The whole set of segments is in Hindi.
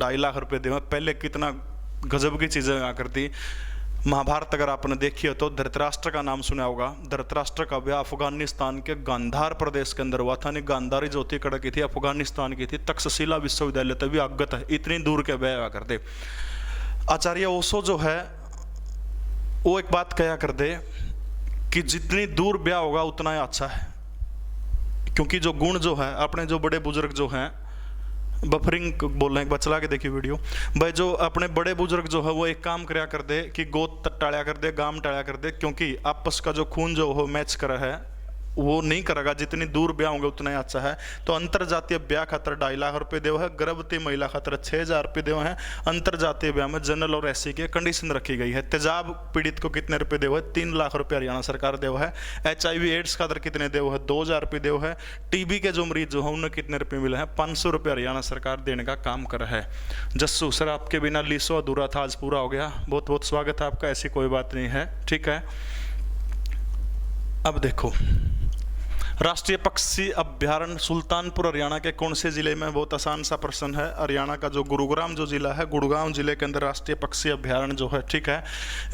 2.5 लाख रुपए दे। पहले कितना गजब की चीजें हुआ करती। महाभारत अगर आपने देखी हो तो धृतराष्ट्र का नाम सुना होगा। धृतराष्ट्र का ब्याह अफगानिस्तान के गांधार प्रदेश के अंदर हुआ था। नहीं, गांधारी जो थी कड़क की थी, अफगानिस्तान की थी। तक्षशिला विश्वविद्यालय तभी अवगत है, इतनी दूर के ब्याह हुआ करते। आचार्य ओशो जो है वो एक बात कहा करते कि जितनी दूर ब्याह होगा उतना ही अच्छा है, क्योंकि जो गुण जो है अपने जो बड़े बुजुर्ग जो हैं, बफरिंग बोल रहे हैं, बचला के देखिए वीडियो भाई, जो अपने बड़े बुजुर्ग जो है वो एक काम करया कर दे कि गोद टाड़ा कर दे, गाम टाड़ा कर दे, क्योंकि आपस का जो खून जो हो मैच करा है वो नहीं करेगा। जितनी दूर ब्याह होंगे उतना ही अच्छा है। तो अंतर जातीय ब्याह खातर 2.5 लाख रुपए देव है, गर्भवती महिला खातर 6,000 रुपये देव है। अंतर जातीय ब्याह में जनरल और एससी की कंडीशन रखी गई है। तेजाब पीड़ित को कितने रुपए देव है? 3 लाख रुपये हरियाणा सरकार देव है। HIV एड्स खातर कितने देव है? 2,000 रुपये देव है। टीबी के जो मरीज जो है उन्हें कितने रुपये मिले हैं? 500 रुपये हरियाणा सरकार देने का काम कर रहा है। जस्सू सर आपके बिना लीसो अधूरा था, आज पूरा हो गया। बहुत बहुत स्वागत है आपका, ऐसी कोई बात नहीं है, ठीक है। अब देखो, राष्ट्रीय पक्षी अभ्यारण्य सुल्तानपुर हरियाणा के कौन से जिले में? बहुत आसान सा प्रश्न है। हरियाणा का जो गुरुग्राम जो जिला है, गुड़गांव जिले के अंदर राष्ट्रीय पक्षी अभ्यारण्य जो है, ठीक है।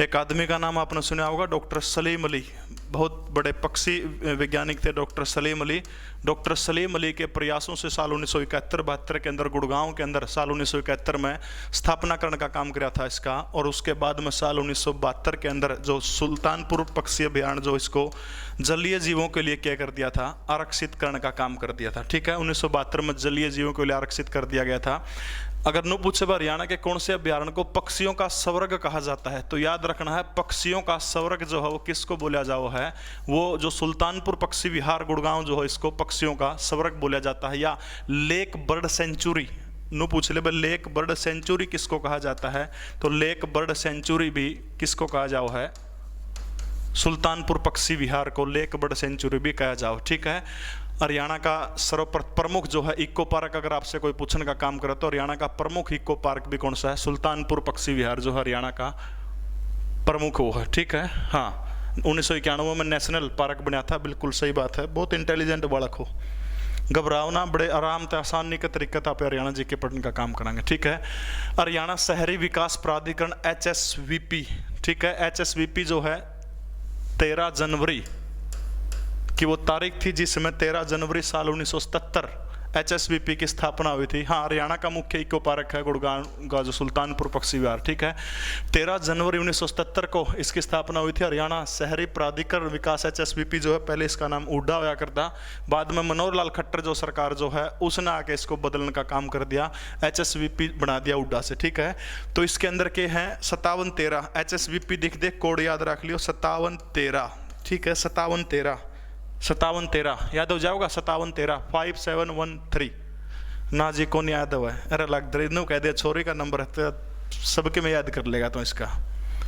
एक आदमी का नाम आपने सुना होगा, डॉक्टर सलीम अली। बहुत बड़े पक्षी वैज्ञानिक थे डॉक्टर सलीम अली। डॉक्टर सलीम अली के प्रयासों से साल 1971-72 के अंदर गुड़गांव के अंदर साल 1971 में स्थापनाकरण का काम किया था इसका, और उसके बाद में साल 1972 के अंदर जो सुल्तानपुर पक्षी अभ्यारण्य जो इसको जलीय जीवों के लिए क्या कर दिया था? आरक्षित करने का काम कर दिया था, ठीक है। 1972 में जलीय जीवों के लिए आरक्षित कर दिया गया था। अगर नु पूछे हरियाणा के कौन से अभ्यारण्य को पक्षियों का स्वर्ग कहा जाता है, तो याद रखना है पक्षियों का स्वर्ग जो है वो किसको बोला जाओ है? वो जो सुल्तानपुर पक्षी विहार गुड़गांव जो है इसको पक्षियों का स्वर्ग बोला जाता है, या लेक बर्ड सेंचुरी। नु पूछ ले भाई लेक बर्ड सेंचुरी किसको कहा जाता है? तो लेक बर्ड सेंचुरी भी किसको कहा जाओ है? सुल्तानपुर पक्षी विहार को लेक बर्ड सेंचुरी भी कहा जाओ, ठीक है। हरियाणा का प्रमुख जो है इको पार्क, अगर आपसे कोई पूछने का काम करे तो हरियाणा का प्रमुख इको पार्क भी कौन सा है? सुल्तानपुर पक्षी विहार जो हरियाणा का प्रमुख वो है, ठीक है। हाँ, 1991 में नेशनल पार्क बना था, बिल्कुल सही बात है। बहुत इंटेलिजेंट बालक हो, घबराओ ना, बड़े आराम से आसानी के तरीके आप हरियाणा जी के पढ़ने का काम करेंगे, ठीक है। हरियाणा शहरी विकास प्राधिकरण HSVP, ठीक है। HSVP जो है 13 जनवरी की वो तारीख थी जिसमें 13 जनवरी साल 1977 HSVP की स्थापना हुई थी। हाँ, हरियाणा का मुख्य इको पार्क है गुड़गांव का जो सुल्तानपुर पक्षी विहार, ठीक है। 13 जनवरी 1977 को इसकी स्थापना हुई थी। हरियाणा शहरी प्राधिकरण विकास HSVP जो है, पहले इसका नाम उड्डा हुआ करता, बाद में मनोहर लाल खट्टर जो सरकार जो है उसने आके इसको बदलने का काम कर दिया, HSVP बना दिया उड्डा से, ठीक है। तो इसके अंदर के हैं 5713 HSVP दिख दे, कोड याद रख लियो 5713, ठीक है। 5713 याद हो जाओगा। 5713 5713 ना जी कौन याद हुआ है? अरे लग दे कह दे छोरी का नंबर है सबके में याद कर लेगा तो इसका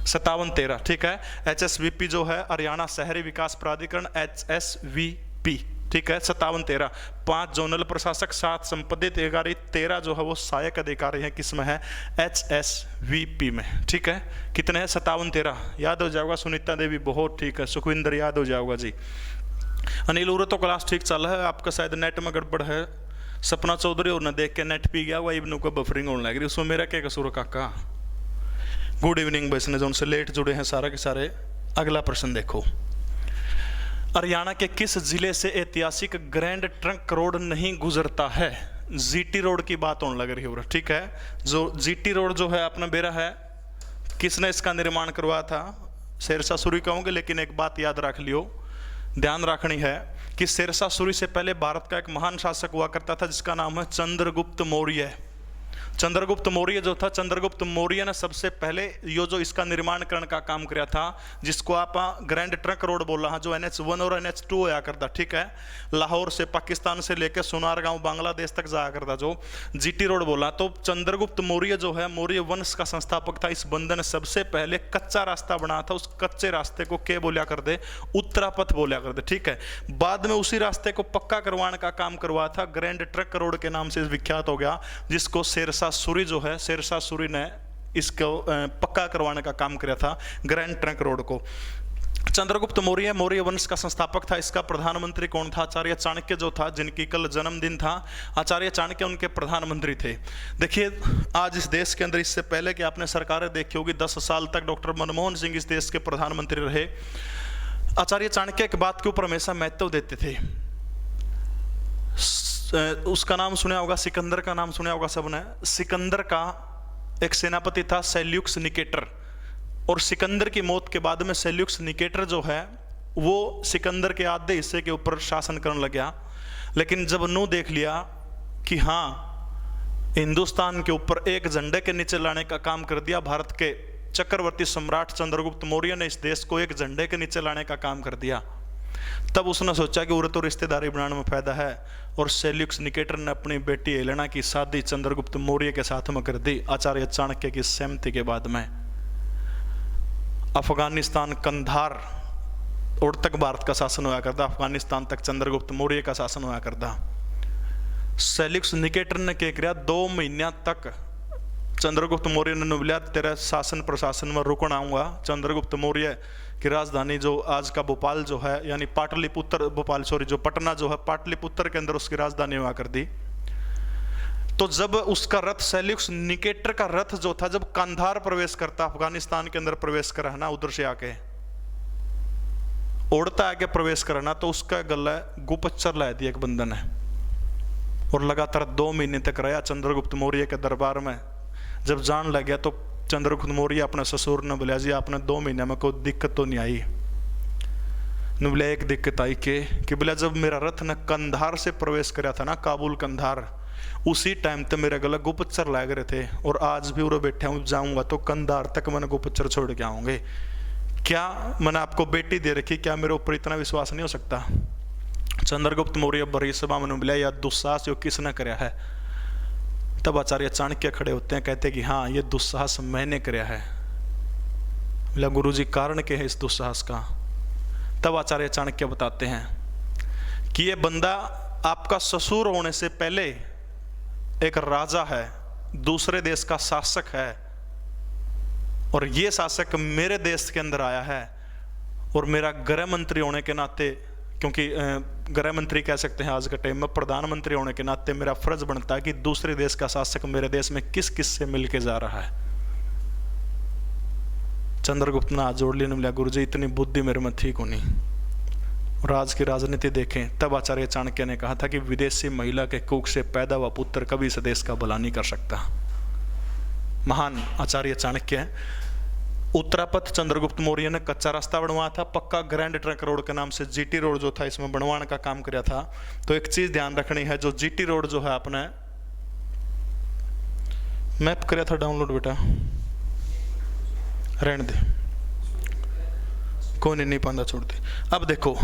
5713, ठीक है। HSVP जो है हरियाणा शहरी विकास प्राधिकरण HSVP, ठीक है। 5713 5 जोनल प्रशासक, 7 संपदित अधिकारी, 13 जो है वो सहायक अधिकारी हैं, किसमें है? HSVP में, ठीक है। कितने हैं? 5713 याद हो जाओगा। सुनीता देवी बहुत ठीक है। सुखविंदर याद हो जाओगा जी। अनिल उरे तो क्लास ठीक चल रहा है, आपका शायद नेट में गड़बड़ है। सपना चौधरी और न देख के नेट पी गया, वही इब्नू को बफरिंग होने लग रही, उसमें मेरा क्या कसूर काका? गुड इवनिंग बसने जो उनसे लेट जुड़े हैं सारा के सारे। अगला प्रश्न देखो, हरियाणा के किस जिले से ऐतिहासिक ग्रैंड ट्रंक रोड नहीं गुजरता है? GT रोड की बात होने लग रही है, ठीक है। जो GT रोड जो है अपना बेरा है, किसने इसका निर्माण करवाया था? शेरशाह सूरी कहूँगे, लेकिन एक बात याद रख लियो, ध्यान रखनी है कि शेरशाह सूरी से पहले भारत का एक महान शासक हुआ करता था जिसका नाम है चंद्रगुप्त मौर्य। चंद्रगुप्त मौर्य जो था, चंद्रगुप्त मौर्य ने सबसे पहले यो जो इसका निर्माण करने का काम किया था, जिसको आप ग्रैंड ट्रंक रोड बोल रहा है, जो NH1 और NH2 होया करता, ठीक है। लाहौर से पाकिस्तान से लेकर सोनारगांव बांग्लादेश तक जाया करता, जो GT रोड बोला। तो चंद्रगुप्त मौर्य जो है मौर्य वंश का संस्थापक था। इस बंदे ने सबसे पहले कच्चा रास्ता बनाया था, उस कच्चे रास्ते को क्या बोलिया कर दे? उत्तरापथ बोलिया कर दे, ठीक है। बाद में उसी रास्ते को पक्का करवाने का काम करवाया था, ग्रैंड ट्रंक रोड के नाम से विख्यात हो गया, जिसको शेरशाह सूरी जो है, शेरशाह सूरी ने इसको पक्का करवाने का काम किया था, ग्रैंड ट्रंक रोड को। चंद्रगुप्त मौर्य मौर्य वंश का संस्थापक था। इसका प्रधानमंत्री कौन था? आचार्य चाणक्य जो था, जिनकी कल जन्मदिन था। आचार्य चाणक्य उनके प्रधानमंत्री थे। देखिए आज इस देश के अंदर, इससे पहले कि आपने सरकारें देखी होगी, 10 साल तक डॉक्टर मनमोहन सिंह इस देश के प्रधानमंत्री रहे। आचार्य चाणक्य एक बात के ऊपर हमेशा महत्व देते थे। उसका नाम सुना होगा, सिकंदर का नाम सुना होगा सबने। सिकंदर का एक सेनापति था सेल्यूकस निकेटर, और सिकंदर की मौत के बाद में सेल्यूकस निकेटर जो है वो सिकंदर के आधे हिस्से के ऊपर शासन करने लग गया। लेकिन जब नू देख लिया कि हाँ हिंदुस्तान के ऊपर एक झंडे के नीचे लाने का काम कर दिया, भारत के चक्रवर्ती सम्राट चंद्रगुप्त मौर्य ने इस देश को एक झंडे के नीचे लाने का काम कर दिया, तब उसने सोचा कि उरे तो रिश्तेदारी बनाने में फायदा है, और सेल्यूकस निकेटर ने अपनी बेटी हेलेना की शादी चंद्रगुप्त मौर्य के साथ में कर दी आचार्य चाणक्य की सहमति के बाद में। अफगानिस्तान कंधार और तक भारत का शासन हुआ करता, अफगानिस्तान तक चंद्रगुप्त मौर्य का शासन हुआ करता। सेल्यूकस निकेटर ने क्या किया, 2 महीना तक चंद्रगुप्त मौर्य ने बोला तेरा शासन प्रशासन में रुकना आऊंगा। चंद्रगुप्त मौर्य की राजधानी जो आज का भोपाल जो है, यानी पाटलिपुत्र, भोपाल सॉरी, जो पटना जो है पाटलिपुत्र के अंदर उसकी राजधानी हुआ कर दी। तो जब उसका रथ, सेल्यूकस निकेटर का रथ जो था, जब कंधार प्रवेश करता, अफगानिस्तान के अंदर प्रवेश करा है ना, उधर से आके उड़ता आके प्रवेश करना, तो उसका गला गुप्तचर ला दिया एक बंदन है, और लगातार 2 महीने तक रहा चंद्रगुप्त मौर्य के दरबार में। जब जान लग गया तो चंद्रगुप्त मौर्य अपने ससुर ने बोला जी आपने 2 महीने में कोई दिक्कत तो नहीं आई? ने बोला एक दिक्कत आई कि बोला जब मेरा रथ ने कंधार से प्रवेश कराया था ना, काबुल कंधार, उसी टाइम तो मेरे गला गुप्तचर लग रहे थे, और आज भी उरे बैठे हूँ, जाऊंगा तो कंधार तक मैंने गुप्तचर छोड़ के आऊंगे। क्या मैंने आपको बेटी दे रखी, क्या मेरे ऊपर इतना विश्वास नहीं हो सकता? चंद्रगुप्त मौर्य बड़ी सभा में बोला या दुस्साहस यो किसने कराया है? तब आचार्य चाणक्य खड़े होते हैं, कहते कि हाँ ये दुस्साहस मैंने कराया है। बोला गुरुजी कारण क्या है इस दुस्साहस का? तब आचार्य चाणक्य बताते हैं कि ये बंदा आपका ससुर होने से पहले एक राजा है, दूसरे देश का शासक है, और ये शासक मेरे देश के अंदर आया है, और मेरा गृह मंत्री होने के नाते, क्योंकि गृह मंत्री कह सकते हैं आज के टाइम में, प्रधानमंत्री होने के नाते मेरा फर्ज बनता है कि दूसरे देश का शासक मेरे देश में किस किस से मिलके जा रहा है। चंद्रगुप्त ने हाथ जोड़ लिया, बोला गुरुजी इतनी बुद्धि मेरे में ठीक होनी। और आज की राजनीति देखें, तब आचार्य चाणक्य ने कहा था कि विदेशी महिला के कुख से पैदा हुआ पुत्र कभी इस देश का भला नहीं कर सकता। महान आचार्य चाणक्य। उत्तरापथ चंद्रगुप्त मौर्य ने कच्चा रास्ता बनवाया था, पक्का ग्रैंड ट्रंक रोड के नाम से जीटी रोड जो था, इसमें बनवाने का काम किया था। तो एक चीज ध्यान रखनी है, जो जीटी रोड जो है, आपने मैप कराया था डाउनलोड बेटा, रहने दे, कोई नहीं पांदा छोड़ दे। अब देखो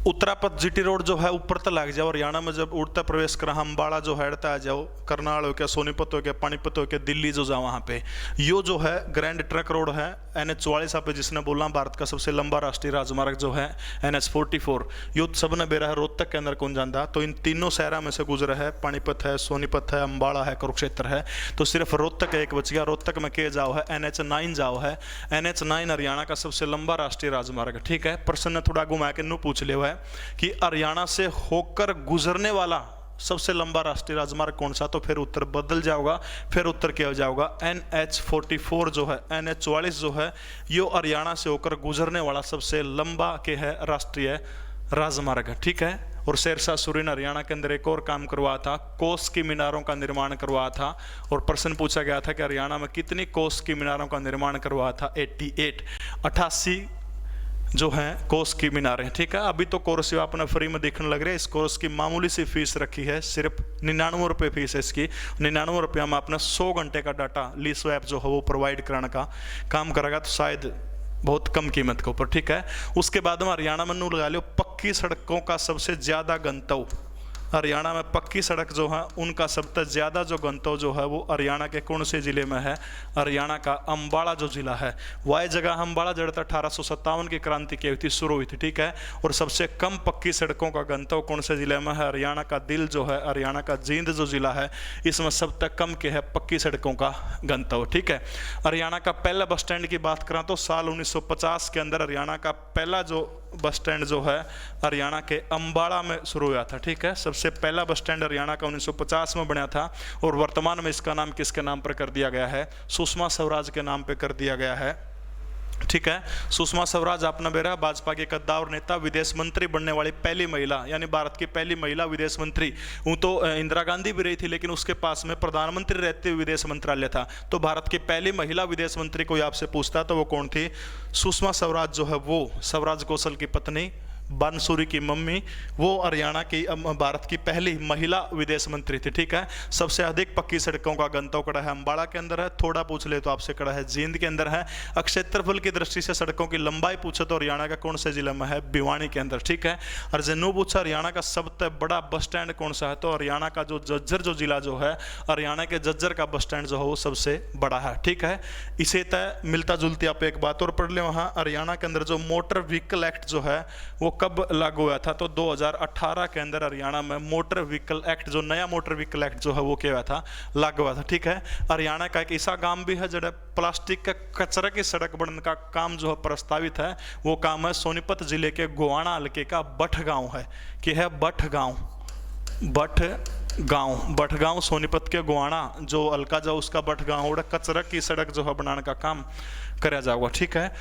उत्तरापथ जीटी रोड जो है ऊपर तक लग जाओ, हरियाणा में जब उड़ता प्रवेश करा, अम्बाड़ा जो है आ जाओ, करनाल हो गया, सोनीपत हो गया, पानीपत हो गया, दिल्ली जो जाओ वहाँ पे, यो जो है ग्रैंड ट्रक रोड है। NH44 आप जिसने बोला भारत का सबसे लंबा राष्ट्रीय राजमार्ग जो है NH44, यो सब ने बेरा है रोहतक के अंदर कौन जानता। तो इन तीनों शहरों में से गुजरा है, पानीपत है, सोनीपत है, अम्बाड़ा है, कुरुक्षेत्र है। तो सिर्फ रोहतक एक बच गया। रोहतक में के जाओ है NH9 जाओ है। NH9 हरियाणा का सबसे लंबा राष्ट्रीय राजमार्ग, ठीक है। प्रश्न ने थोड़ा घुमा के नू पूछ लिया है कि हरियाणा से होकर गुजरने वाला सबसे लंबा राष्ट्रीय राजमार्ग कौन सा? तो फिर उत्तर बदल जाओगा, फिर उत्तर क्या हो जाओगा? NH44 जो है, NH44 जो है, यो हरियाणा से होकर गुजरने वाला सबसे लंबा के है राष्ट्रीय राजमार्ग, ठीक है। और शेरशाह सूरी ने हरियाणा के अंदर एक और काम करवाया था, कोस की मीनारों का निर्माण करवाया था। और प्रश्न पूछा गया था कि हरियाणा में कितनी कोस की मीनारों का निर्माण करवाया था? 88 जो है कोस की मीनारें, ठीक है। अभी तो कोर्स आपने फ्री में देखने लग रहे हैं। इस कोर्स की मामूली सी फीस रखी है, सिर्फ 99 रुपये फीस है इसकी। 99 रुपया में अपना 100 घंटे का डाटा लीसो ऐप जो है वो प्रोवाइड कराने का काम करेगा, तो शायद बहुत कम कीमत के ऊपर, ठीक है। उसके बाद में हरियाणा में नू लगा लो पक्की सड़कों का सबसे ज्यादा गंतव्य हरियाणा में पक्की सड़क जो है उनका सबसे ज़्यादा जो गंतव्य जो है वो हरियाणा के कौन से ज़िले में है? हरियाणा का अम्बाड़ा जो ज़िला है, वह जगह अम्बाड़ा जड़ 1857 की क्रांति की हुई थी, शुरू हुई थी, ठीक है। और सबसे कम पक्की सड़कों का गंतव्य कौन से ज़िले में है? हरियाणा का दिल जो है, हरियाणा का जींद जो ज़िला है, इसमें सब तक कम के है पक्की सड़कों का गंतव्य, ठीक है। हरियाणा का पहला बस स्टैंड की बात करें तो साल 1950 के अंदर हरियाणा का पहला जो बस स्टैंड जो है हरियाणा के अम्बाड़ा में शुरू हुआ था, ठीक है। सबसे पहला बस स्टैंड हरियाणा का 1950 में बना था और वर्तमान में इसका नाम किसके नाम पर कर दिया गया है? सुषमा स्वराज के नाम पे कर दिया गया है, ठीक है। सुषमा स्वराज अपना बेरा भाजपा के कद्दावर नेता, विदेश मंत्री बनने वाली पहली महिला, यानी भारत की पहली महिला विदेश मंत्री। वो तो इंदिरा गांधी भी रही थी, लेकिन उसके पास में प्रधानमंत्री रहते हुए विदेश मंत्रालय था। तो भारत की पहली महिला विदेश मंत्री कोई आपसे पूछता तो वो कौन थी? सुषमा स्वराज जो है वो स्वराज कौशल की पत्नी, बानसूरी की मम्मी, वो हरियाणा की भारत की पहली महिला विदेश मंत्री थी, ठीक है। सबसे अधिक पक्की सड़कों का गंतव्य कड़ा है अम्बाड़ा के अंदर है, थोड़ा पूछ ले तो आपसे कड़ा है जींद के अंदर है। क्षेत्रफल की दृष्टि से सड़कों की लंबाई पूछे तो हरियाणा का कौन से जिले में है? भिवानी के अंदर, ठीक है। और जनू पूछा हरियाणा का सबसे बड़ा बस स्टैंड कौन सा है? तो हरियाणा का जो झज्जर जो जिला जो है, हरियाणा के झज्जर का बस स्टैंड जो है वो सबसे बड़ा है, ठीक है। इसे तय मिलता जुलती आप एक बात और पढ़ ले, वहाँ हरियाणा के अंदर जो मोटर व्हीकल एक्ट जो है वो कब लागू हुआ था? तो 2018 के अंदर हरियाणा में मोटर व्हीकल एक्ट, जो नया मोटर व्हीकल एक्ट जो है वो क्या हुआ था? लागू हुआ था, ठीक है। हरियाणा का एक ऐसा गांव भी है जहाँ प्लास्टिक का कचरा की सड़क बनने का काम जो है प्रस्तावित है, वो काम है सोनीपत जिले के गोवाना हल्के का बठ गांव है, कि है बठ गांव सोनीपत के गोवाना जो हल्का जो उसका बठ गांव, और कचरा की सड़क जो है बनाने का काम कराया जाएगा, ठीक है।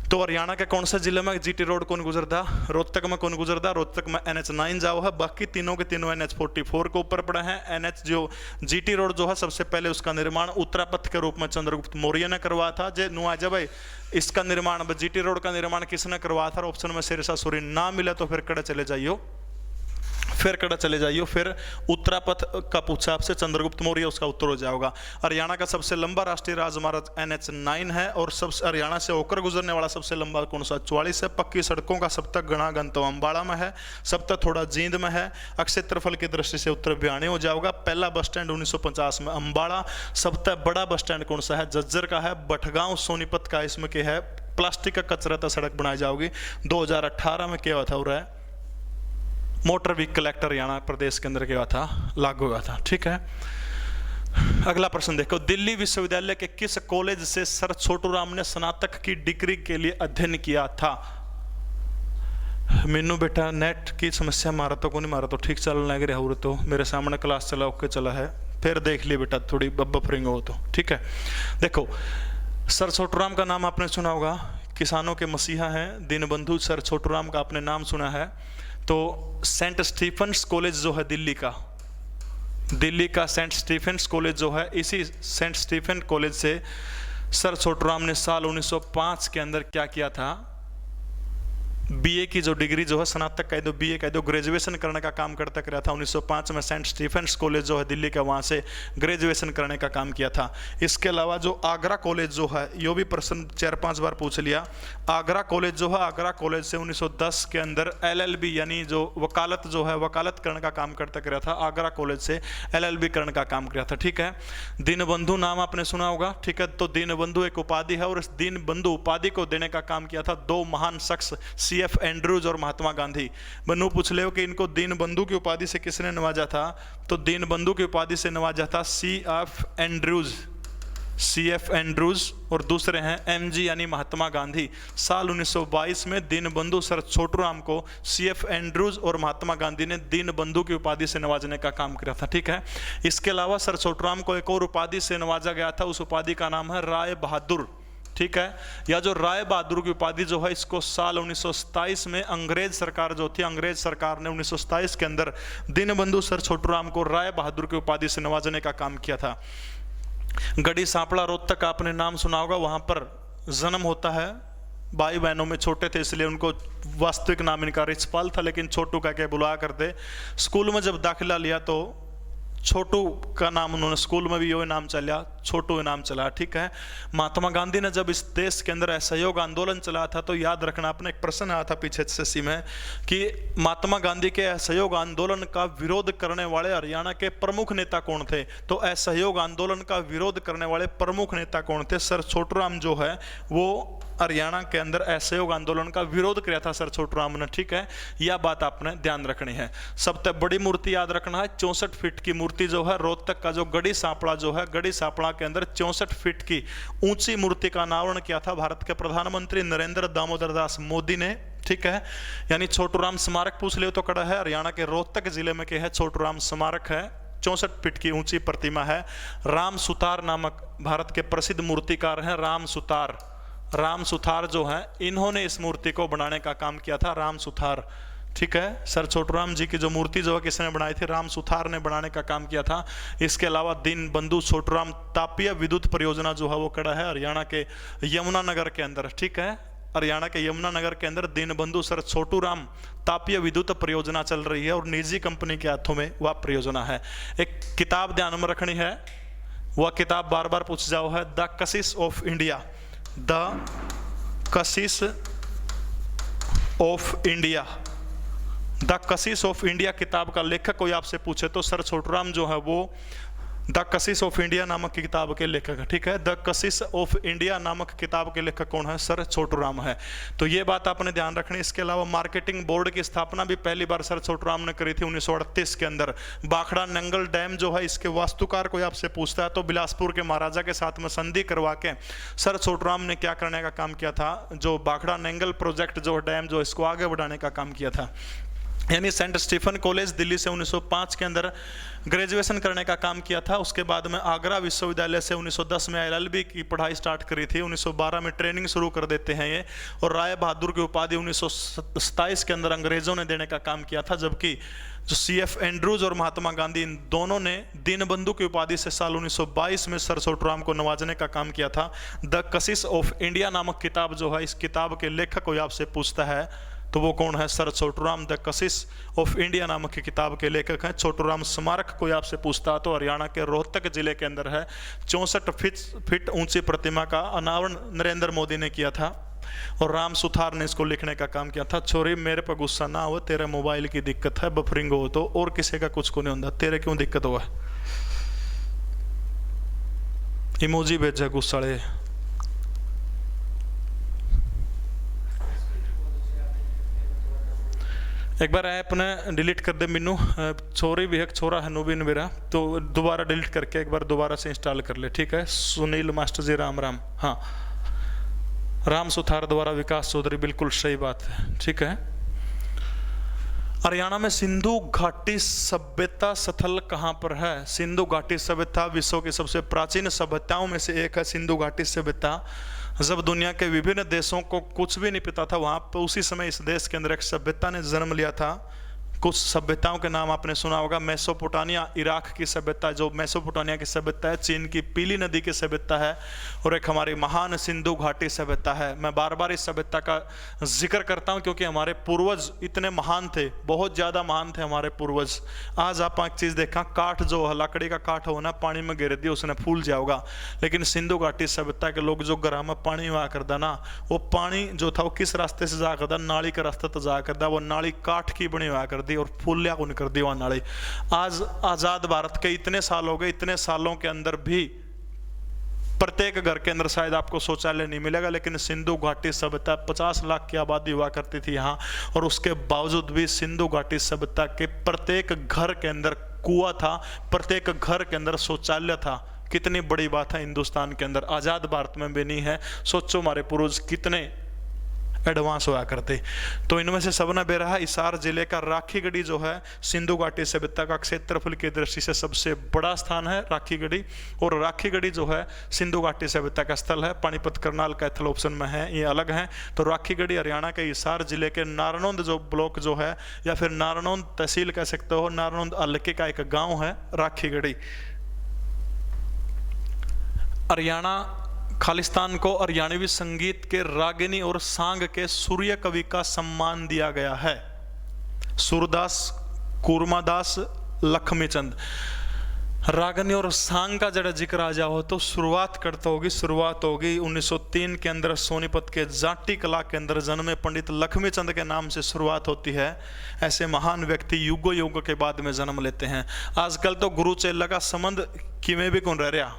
तो हरियाणा के कौन से जिले में जीटी रोड कौन गुजरता? रोहतक में कौन गुजरता? रोहतक में NH9 जाओ है, बाकी तीनों के तीनों NH44 के ऊपर पड़े हैं। NH जो जीटी रोड जो है सबसे पहले उसका निर्माण उत्तरापथ के रूप में चंद्रगुप्त मौर्य ने करवाया था। जे नुआजा भाई इसका निर्माण, जीटी रोड का निर्माण किसने करवाया था? ऑप्शन में शेरशाह सूरी ना मिले तो फिर कड़ा चले जाइयो, फिर उत्तरापथ का पूछा आपसे, चंद्रगुप्त मौर्य उसका उत्तर हो जाएगा। हरियाणा का सबसे लंबा राष्ट्रीय राजमार्ग NH9 है और सबसे हरियाणा से होकर गुजरने वाला सबसे लंबा कौन सा? 44 है। पक्की सड़कों का सब तक गणा गंतव्य अम्बाड़ा में है, सब तक थोड़ा जींद में है। क्षेत्रफल की दृष्टि से उत्तर भिवानी हो जाएगा। पहला बस स्टैंड 1950 में अम्बाड़ा। सब तक बड़ा बस स्टैंड कौन सा है? झज्जर का है। बठगांव सोनीपत का, इसमें क्या है? प्लास्टिक का कचरा तो सड़क बनाई जाओगी। 2018 में क्या हुआ था? हो रहा है मोटर व्हीकल एक्ट हरियाणा प्रदेश के अंदर क्या था? लागू हुआ था, ठीक है। अगला प्रश्न देखो, दिल्ली विश्वविद्यालय के किस कॉलेज से सर छोटूराम ने स्नातक की डिग्री के लिए अध्ययन किया था? मीनू बेटा नेट की समस्या मारा तो को नहीं मारा तो ठीक चल लग रहा हो तो मेरे सामने क्लास चला ओके चला है, फिर देख लिया बेटा थोड़ी बफरिंग हो तो, ठीक है। देखो सर छोटूराम का नाम आपने सुना होगा, किसानों के मसीहा हैं दीनबंधु सर छोटूराम का आपने नाम सुना है। तो सेंट स्टीफेंस कॉलेज जो है दिल्ली का सेंट स्टीफेंस कॉलेज जो है, इसी सेंट स्टीफेन कॉलेज से सर छोटूराम ने साल 1905 के अंदर क्या किया था? बीए की जो डिग्री जो है, स्नातक कह दो, बीए कह दो, ग्रेजुएशन करने का काम करता रहा था। 1905 में सेंट स्टीफेंस कॉलेज जो है दिल्ली का, वहाँ से ग्रेजुएशन करने का काम किया था। इसके अलावा जो आगरा कॉलेज जो है, यो भी प्रश्न 4-5 बार पूछ लिया। आगरा कॉलेज जो है, आगरा कॉलेज से 1910 के अंदर LLB यानी जो वकालत जो है, वकालत करने का काम करता रहा था। आगरा कॉलेज से LLB करने का काम किया था, ठीक है। दीनबंधु नाम आपने सुना होगा, ठीक है। तो दीनबंधु एक उपाधि है और इस दीनबंधु उपाधि को देने का काम किया था 2 महान शख्स, CF एंड्रूज और महात्मा गांधी। बन्नू पूछ ले हो कि इनको दीनबंधु की उपाधि से किसने नवाजा था? तो दीनबंधु की उपाधि से नवाजा था CF एंड्रूज और दूसरे हैं MG यानी महात्मा गांधी। साल 1922 में दीनबंधु सर छोटूराम को CF एंड्रूज और महात्मा गांधी ने दीनबंधु की उपाधि से नवाजने का काम किया था, ठीक है। इसके अलावा सर छोटूराम को एक और उपाधि से नवाजा गया था, उस उपाधि का नाम है राय बहादुर, ठीक है। या जो राय बहादुर की उपाधि जो है, इसको साल 1927 में अंग्रेज सरकार जो थी, अंग्रेज सरकार ने 1927 के अंदर दीनबंधु सर छोटूराम को राय बहादुर की उपाधि से नवाजने का काम किया था। गढ़ी सांपला रोहतक आपने नाम सुना होगा, वहां पर जन्म होता है। भाई बहनों में छोटे थे इसलिए उनको वास्तविक नाम इनका रिचपाल था, लेकिन छोटू कह के बुलाया करते। स्कूल में जब दाखिला लिया तो छोटू का नाम उन्होंने स्कूल में भी यो नाम चला, छोटू नाम चला, ठीक है। महात्मा गांधी ने जब इस देश के अंदर असहयोग आंदोलन चला था तो याद रखना, अपने एक प्रश्न आया था पीछे से में कि महात्मा गांधी के असहयोग आंदोलन का विरोध करने वाले हरियाणा के प्रमुख नेता कौन थे। तो असहयोग आंदोलन का विरोध करने वाले प्रमुख नेता कौन थे? सर छोटूराम जो है वो हरियाणा के अंदर असहयोग आंदोलन का विरोध किया था सर छोटूराम ने, ठीक है। यह बात आपने ध्यान रखनी है। सबसे बड़ी मूर्ति याद रखना है 64 फीट की मूर्ति जो है रोहतक का जो गढ़ी सांपड़ा जो है, गढ़ी सांपड़ा के अंदर 64 फीट की ऊंची मूर्ति का अनावरण किया था भारत के प्रधानमंत्री नरेंद्र दामोदर दास मोदी ने, ठीक है। यानी छोटूराम स्मारक पूछ ले तो कड़ा है, हरियाणा के रोहतक जिले में के है छोटूराम स्मारक है, 64 फीट की ऊंची प्रतिमा है। राम सुतार नामक भारत के प्रसिद्ध मूर्तिकार हैं राम सुतार, राम सुथार जो है इन्होंने इस मूर्ति को बनाने का काम किया था, राम सुथार, ठीक है। सर छोटूराम जी की जो मूर्ति जो है किसने बनाई थी? राम सुथार ने बनाने का काम किया था। इसके अलावा दीनबंधु छोटूराम तापीय विद्युत परियोजना जो है वो खड़ा है हरियाणा के यमुनानगर के अंदर, ठीक है। हरियाणा के यमुनानगर के अंदर दीनबंधु सर छोटूराम तापीय विद्युत परियोजना चल रही है और निजी कंपनी के हाथों में वह परियोजना है। एक किताब ध्यान में रखनी है, वह किताब बार बार पूछ जाओ है, the Kashish of India, the Kashish of India, the Kashish of India किताब का लेखक कोई आपसे पूछे तो सर छोटूराम जो है वो द कशिश ऑफ इंडिया नामक की किताब के लेखक है, ठीक है। द कशिश ऑफ इंडिया नामक किताब के लेखक कौन है? सर छोटूराम है। तो ये बात आपने ध्यान रखनी। इसके अलावा मार्केटिंग बोर्ड की स्थापना भी पहली बार सर छोटूराम ने करी थी 1938 के अंदर। बाखड़ा नंगल डैम जो है इसके वास्तुकार कोई आपसे पूछता है तो बिलासपुर के महाराजा के साथ में संधि करवा के सर छोटूराम ने क्या करने का काम किया था? जो बाखड़ा नंगल प्रोजेक्ट जो डैम जो इसको आगे बढ़ाने का काम किया था। यानी सेंट स्टीफन कॉलेज दिल्ली से 1905 के अंदर ग्रेजुएशन करने का काम किया था। उसके बाद में आगरा विश्वविद्यालय से 1910 में LLB की पढ़ाई स्टार्ट करी थी। 1912 में ट्रेनिंग शुरू कर देते हैं ये, और राय बहादुर की उपाधि 1927 के अंदर अंग्रेजों ने देने का काम किया था। जबकि जो CF एंड्रूज और महात्मा गांधी इन दोनों ने दीनबंधु की उपाधि से साल 1922 में सर छोटूराम को नवाजने का काम किया था। द कशिश ऑफ इंडिया नामक किताब जो है, इस किताब के लेखक कोई आपसे पूछता है तो वो कौन है? Sir Chhoturam. The Kashish of India नामक की किताब के लेखक हैं। छोटूराम स्मारक कोई आपसे पूछता तो हरियाणा के रोहतक जिले के अंदर है। 64 फीट ऊंची प्रतिमा का अनावरण नरेंद्र मोदी ने किया था और राम सुथार ने इसको लिखने का काम किया था। छोरी मेरे पर गुस्सा ना हो, तेरे मोबाइल की दिक्कत है, बफरिंग हो तो, और किसी का कुछ को नहीं होता, तेरे क्यों दिक्कत हुआ? इमोजी भेजा गुस्साड़े। एक बार ऐप ने डिलीट कर दे मीनू, छोरी भी है छोरा है नूबिन मेरा, तो दोबारा डिलीट करके एक बार दोबारा से इंस्टॉल कर ले, ठीक है। सुनील मास्टर जी राम राम, हाँ राम सुथार द्वारा विकास चौधरी, बिल्कुल सही बात है, ठीक है। हरियाणा में सिंधु घाटी सभ्यता स्थल कहाँ पर है? सिंधु घाटी सभ्यता विश्व की सबसे प्राचीन सभ्यताओं में से एक है सिंधु घाटी सभ्यता। जब दुनिया के विभिन्न देशों को कुछ भी नहीं पता था, वहाँ पर उसी समय इस देश के अंदर एक सभ्यता ने जन्म लिया था। कुछ सभ्यताओं के नाम आपने सुना होगा। मेसोपोटामिया इराक की सभ्यता, जो मेसोपोटामिया की सभ्यता है, चीन की पीली नदी की सभ्यता है, और एक हमारी महान सिंधु घाटी सभ्यता है। मैं बार बार इस सभ्यता का जिक्र करता हूँ क्योंकि हमारे पूर्वज इतने महान थे, बहुत ज़्यादा महान थे हमारे पूर्वज। आज आप एक चीज़ देखा, काठ जो है लकड़ी का काठ हो ना, पानी में गिर दिया उसने फूल जाओगा, लेकिन सिंधु घाटी सभ्यता के लोग जो घर में पानी हुआ करता ना, वो पानी जो था वो किस रास्ते से जा करता? नाली का रास्ता तो जा करता, वो नाली काठ की बनी हुआ करती और फूलिया कौन कर दी वह नाली। आज आजाद भारत के इतने साल हो गए, इतने सालों के अंदर भी प्रत्येक घर के अंदर शायद आपको शौचालय नहीं मिलेगा, लेकिन सिंधु घाटी सभ्यता 50 लाख की आबादी हुआ करती थी यहाँ, और उसके बावजूद भी सिंधु घाटी सभ्यता के प्रत्येक घर के अंदर कुआं था, प्रत्येक घर के अंदर शौचालय था। कितनी बड़ी बात है हिंदुस्तान के अंदर, आजाद भारत में भी नहीं है। सोचो हमारे पूर्वज कितने एडवांस हुआ करते। तो इनमें से सबने बेरा हिसार जिले का राखीगढ़ी जो है सिंधु घाटी सभ्यता का क्षेत्रफल की दृष्टि से सबसे बड़ा स्थान है राखीगढ़ी, और राखीगढ़ी जो है सिंधु घाटी सभ्यता का स्थल है। पानीपत करनाल कैथल ऑप्शन में है, ये अलग है। तो राखीगढ़ी हरियाणा के हिसार जिले के नारनौंद जो ब्लॉक जो है, या फिर नारनौंद तहसील कह सकते हो, नारनौंद हल्के का एक गाँव है राखीगढ़ी। हरियाणा खालिस्तान को हरियाणवी संगीत के रागिनी और सांग के सूर्य कवि का सम्मान दिया गया है। सूरदास, कूर्मादास, लक्ष्मीचंद। रागनी और सांग का जरा जिक्र आ जाओ तो शुरुआत होगी 1903 के अंदर सोनीपत के जाटी कला के अंदर जन्मे पंडित लक्ष्मी चंद के नाम से शुरुआत होती है। ऐसे महान व्यक्ति युगों युग के बाद में जन्म लेते हैं। आजकल तो गुरु चेला का संबंध किमें भी कौन रह रहा।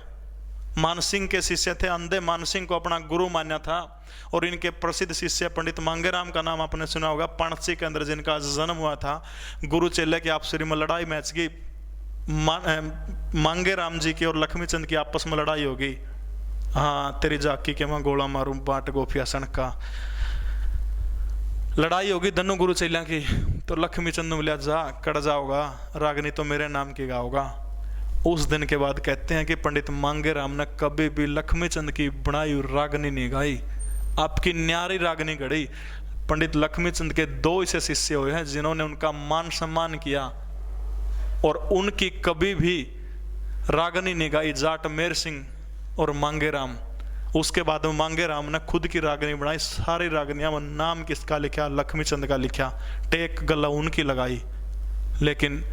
मानसिंह के शिष्य थे, अंधे मानसिंह को अपना गुरु माना था और इनके प्रसिद्ध शिष्य पंडित मांगेराम का नाम आपने सुना होगा। पाणसी के अंदर जिनका जन्म हुआ था। गुरु चेले की आपसी में लड़ाई मैच की, मांगेराम जी की और लक्ष्मीचंद की आपस में लड़ाई होगी। हाँ, तेरी जाकी के मैं गोला मारूं बाट गोफिया सनका, लड़ाई होगी दोनों गुरु चेलिया की। तो लक्ष्मीचंद ने बोला जा कड़ जाओगा, रागनी तो मेरे नाम की गाओगा। उस दिन के बाद कहते हैं कि पंडित मांगेराम ने कभी भी लक्ष्मीचंद की बनाई रागनी नहीं गाई। आपकी न्यारी रागनी गढ़ी। पंडित लक्ष्मीचंद के 2 ऐसे शिष्य हुए हैं जिन्होंने उनका मान सम्मान किया और उनकी कभी भी रागनी नहीं गाई, जाट मेर सिंह और मांगेराम। उसके बाद में मांगेराम ने खुद की रागनी बनाई। सारी रागनियां में नाम किसका लिखा, लक्ष्मीचंद का लिखा, टेक गला उनकी लगाई। लेकिन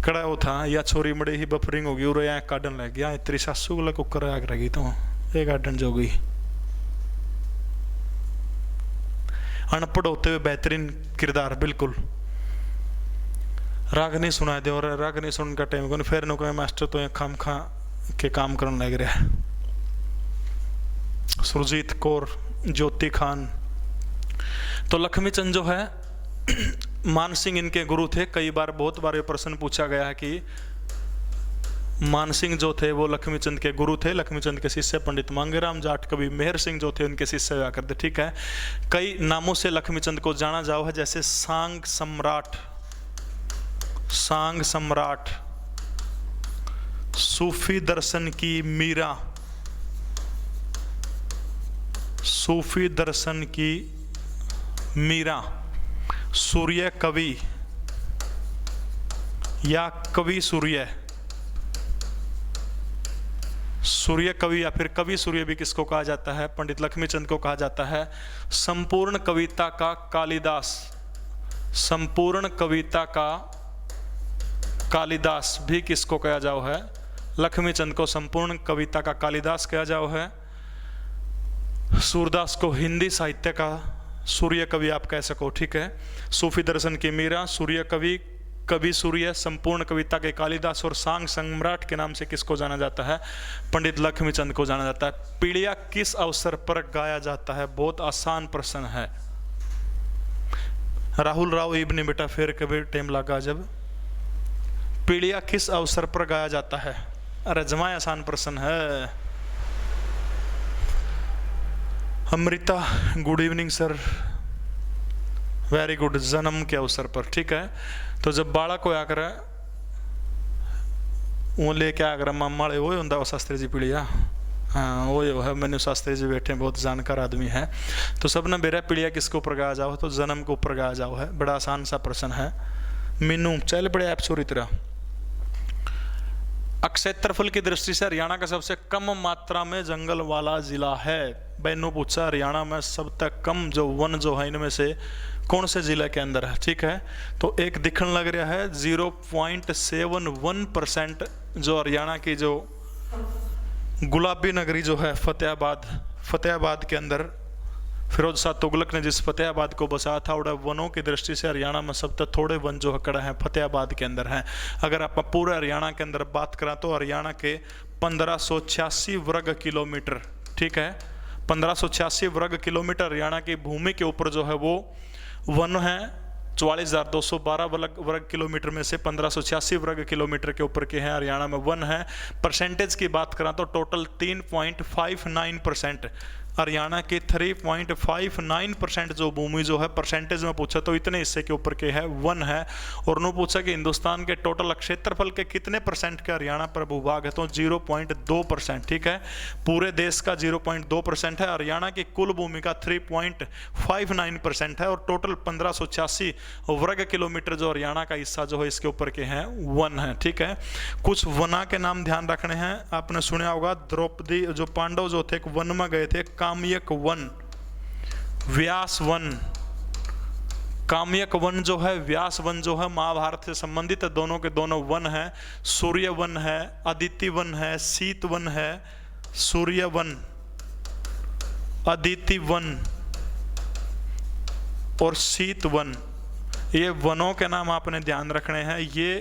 कड़ा वो था या छोरी मड़ी ही बफरिंग होगी और यहाँ काटन लग गया, तेरी सासू को कुकर आग रही तो ये गार्डन जो गई। अनपढ़ होते हुए बेहतरीन किरदार, बिल्कुल। रागनी सुना दे और रागनी सुन का टाइम को फिर नो मास्टर तो खाम खा के काम करने लग रहा है। सुरजीत कौर, ज्योति खान। तो लक्ष्मीचंद जो है मानसिंह इनके गुरु थे। कई बार बहुत बार ये प्रश्न पूछा गया है कि मानसिंह जो थे वो लक्ष्मीचंद के गुरु थे। लक्ष्मीचंद के शिष्य पंडित मांगेराम, जाट कवि मेहर सिंह जो थे उनके शिष्य हुआ करते। ठीक है, कई नामों से लक्ष्मीचंद को जाना जाओ है, जैसे सांग सम्राट, सांग सम्राट, सूफी दर्शन की मीरा, सूफी दर्शन की मीरा, सूर्य कवि या कवि सूर्य, सूर्य कवि या फिर कवि सूर्य भी किसको कहा जाता है, पंडित लक्ष्मीचंद को कहा जाता है। संपूर्ण कविता का कालिदास, संपूर्ण कविता का कालिदास भी किसको कहा जाओ है, लक्ष्मीचंद को संपूर्ण कविता का कालिदास कहा जाओ है। सूरदास को हिंदी साहित्य का सूर्य कवि आप कह सको। ठीक है, सूफी दर्शन की मीरा, सूर्य कवि, कवि सूर्य, संपूर्ण कविता के कालिदास और सांग सम्राट के नाम से किसको जाना जाता है, पंडित लक्ष्मीचंद को जाना जाता है। पीड़िया किस अवसर पर गाया जाता है, बहुत आसान प्रश्न है। राहुल राव इब्नी बेटा फिर कभी टाइम लगा जब पीड़िया किस अवसर पर गाया जाता है। अरे जमाए आसान प्रश्न है। Amrita good evening sir, very good. जन्म के अवसर पर, ठीक है। तो जब बालक होया करे वो लेके आ कर मामा वो होंगे वो शास्त्री जी पीड़िया, हाँ वो है। मैंने शास्त्री जी बैठे बहुत जानकार आदमी है। तो सब ने मेरा पीड़िया किसके ऊपर गाया जाओ, तो जन्म के ऊपर गाया जाओ है। बड़ा आसान सा प्रश्न है। मीनू चल बड़े ऐप चोरी तरह। क्षेत्रफल की दृष्टि से हरियाणा का सबसे कम मात्रा में जंगल वाला जिला है। बहनों पूछा हरियाणा में सबसे कम जो वन जो है इनमें से कौन से जिले के अंदर है। ठीक है, तो एक दिखने लग रहा है 0.71% जो हरियाणा की जो गुलाबी नगरी जो है फतेहाबाद, फतेहाबाद के अंदर फिरोज शाह तुगलक ने जिस फतेहाबाद को बसाया था, और वनों की दृष्टि से हरियाणा में सबसे थोड़े वन जो हकड़ा हैं फतेहाबाद के अंदर हैं। अगर आप पूरे हरियाणा के अंदर बात करें तो हरियाणा के 1586 वर्ग किलोमीटर, ठीक है, 1586 वर्ग किलोमीटर हरियाणा की भूमि के ऊपर जो है वो वन है। 44,212 वर्ग किलोमीटर में से 1586 वर्ग किलोमीटर के ऊपर के हैं हरियाणा में वन है। परसेंटेज की बात करें तो टोटल 3.59%, हरियाणा के 3.59% जो भूमि जो है परसेंटेज में पूछा तो इतने हिस्से के ऊपर के है वन है। और उन्होंने पूछा कि हिंदुस्तान के टोटल क्षेत्रफल के कितने परसेंट के हरियाणा पर भूभाग है, तो 0.2%, ठीक है। पूरे देश का 0.2% है। हरियाणा की कुल भूमि का 3.59% है और टोटल 1586 वर्ग किलोमीटर जो हरियाणा का हिस्सा जो है इसके ऊपर के हैं वन है, ठीक है। कुछ वना के नाम ध्यान रखने हैं। आपने सुना होगा द्रौपदी जो पांडव जो थे वन में गए थे, काम्यक वन, व्यास वन, काम्यक वन जो है, व्यास वन जो है, महाभारत से संबंधित दोनों के दोनों वन है। सूर्य वन है, अदिति वन है, शीत वन है। सूर्य वन, अदिति वन और शीत वन, ये वनों के नाम आपने ध्यान रखने हैं। ये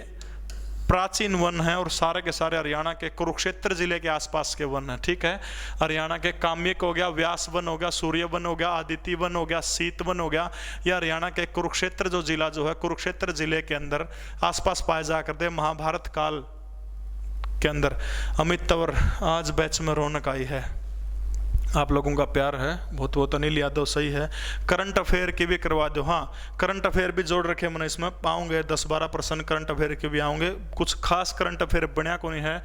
प्राचीन वन है और सारे के सारे हरियाणा के कुरुक्षेत्र जिले के आसपास के वन है, ठीक है। हरियाणा के काम्यक हो गया, व्यास वन हो गया, सूर्य वन हो गया, आदिति वन हो गया, शीत वन हो गया। यह हरियाणा के कुरुक्षेत्र जो जिला जो है, कुरुक्षेत्र जिले के अंदर आसपास पाए जा करते महाभारत काल के अंदर। अमित तंवर, आज बैच में रौनक आई है, आप लोगों का प्यार है बहुत बहुत। अनिल यादव सही है। करंट अफेयर की भी करवा दो। हाँ, करंट अफेयर भी जोड़ रखे मैंने, इसमें पाऊंगे 10-12% करंट अफेयर के भी आऊंगे। कुछ खास करंट अफेयर बनया को नहीं है।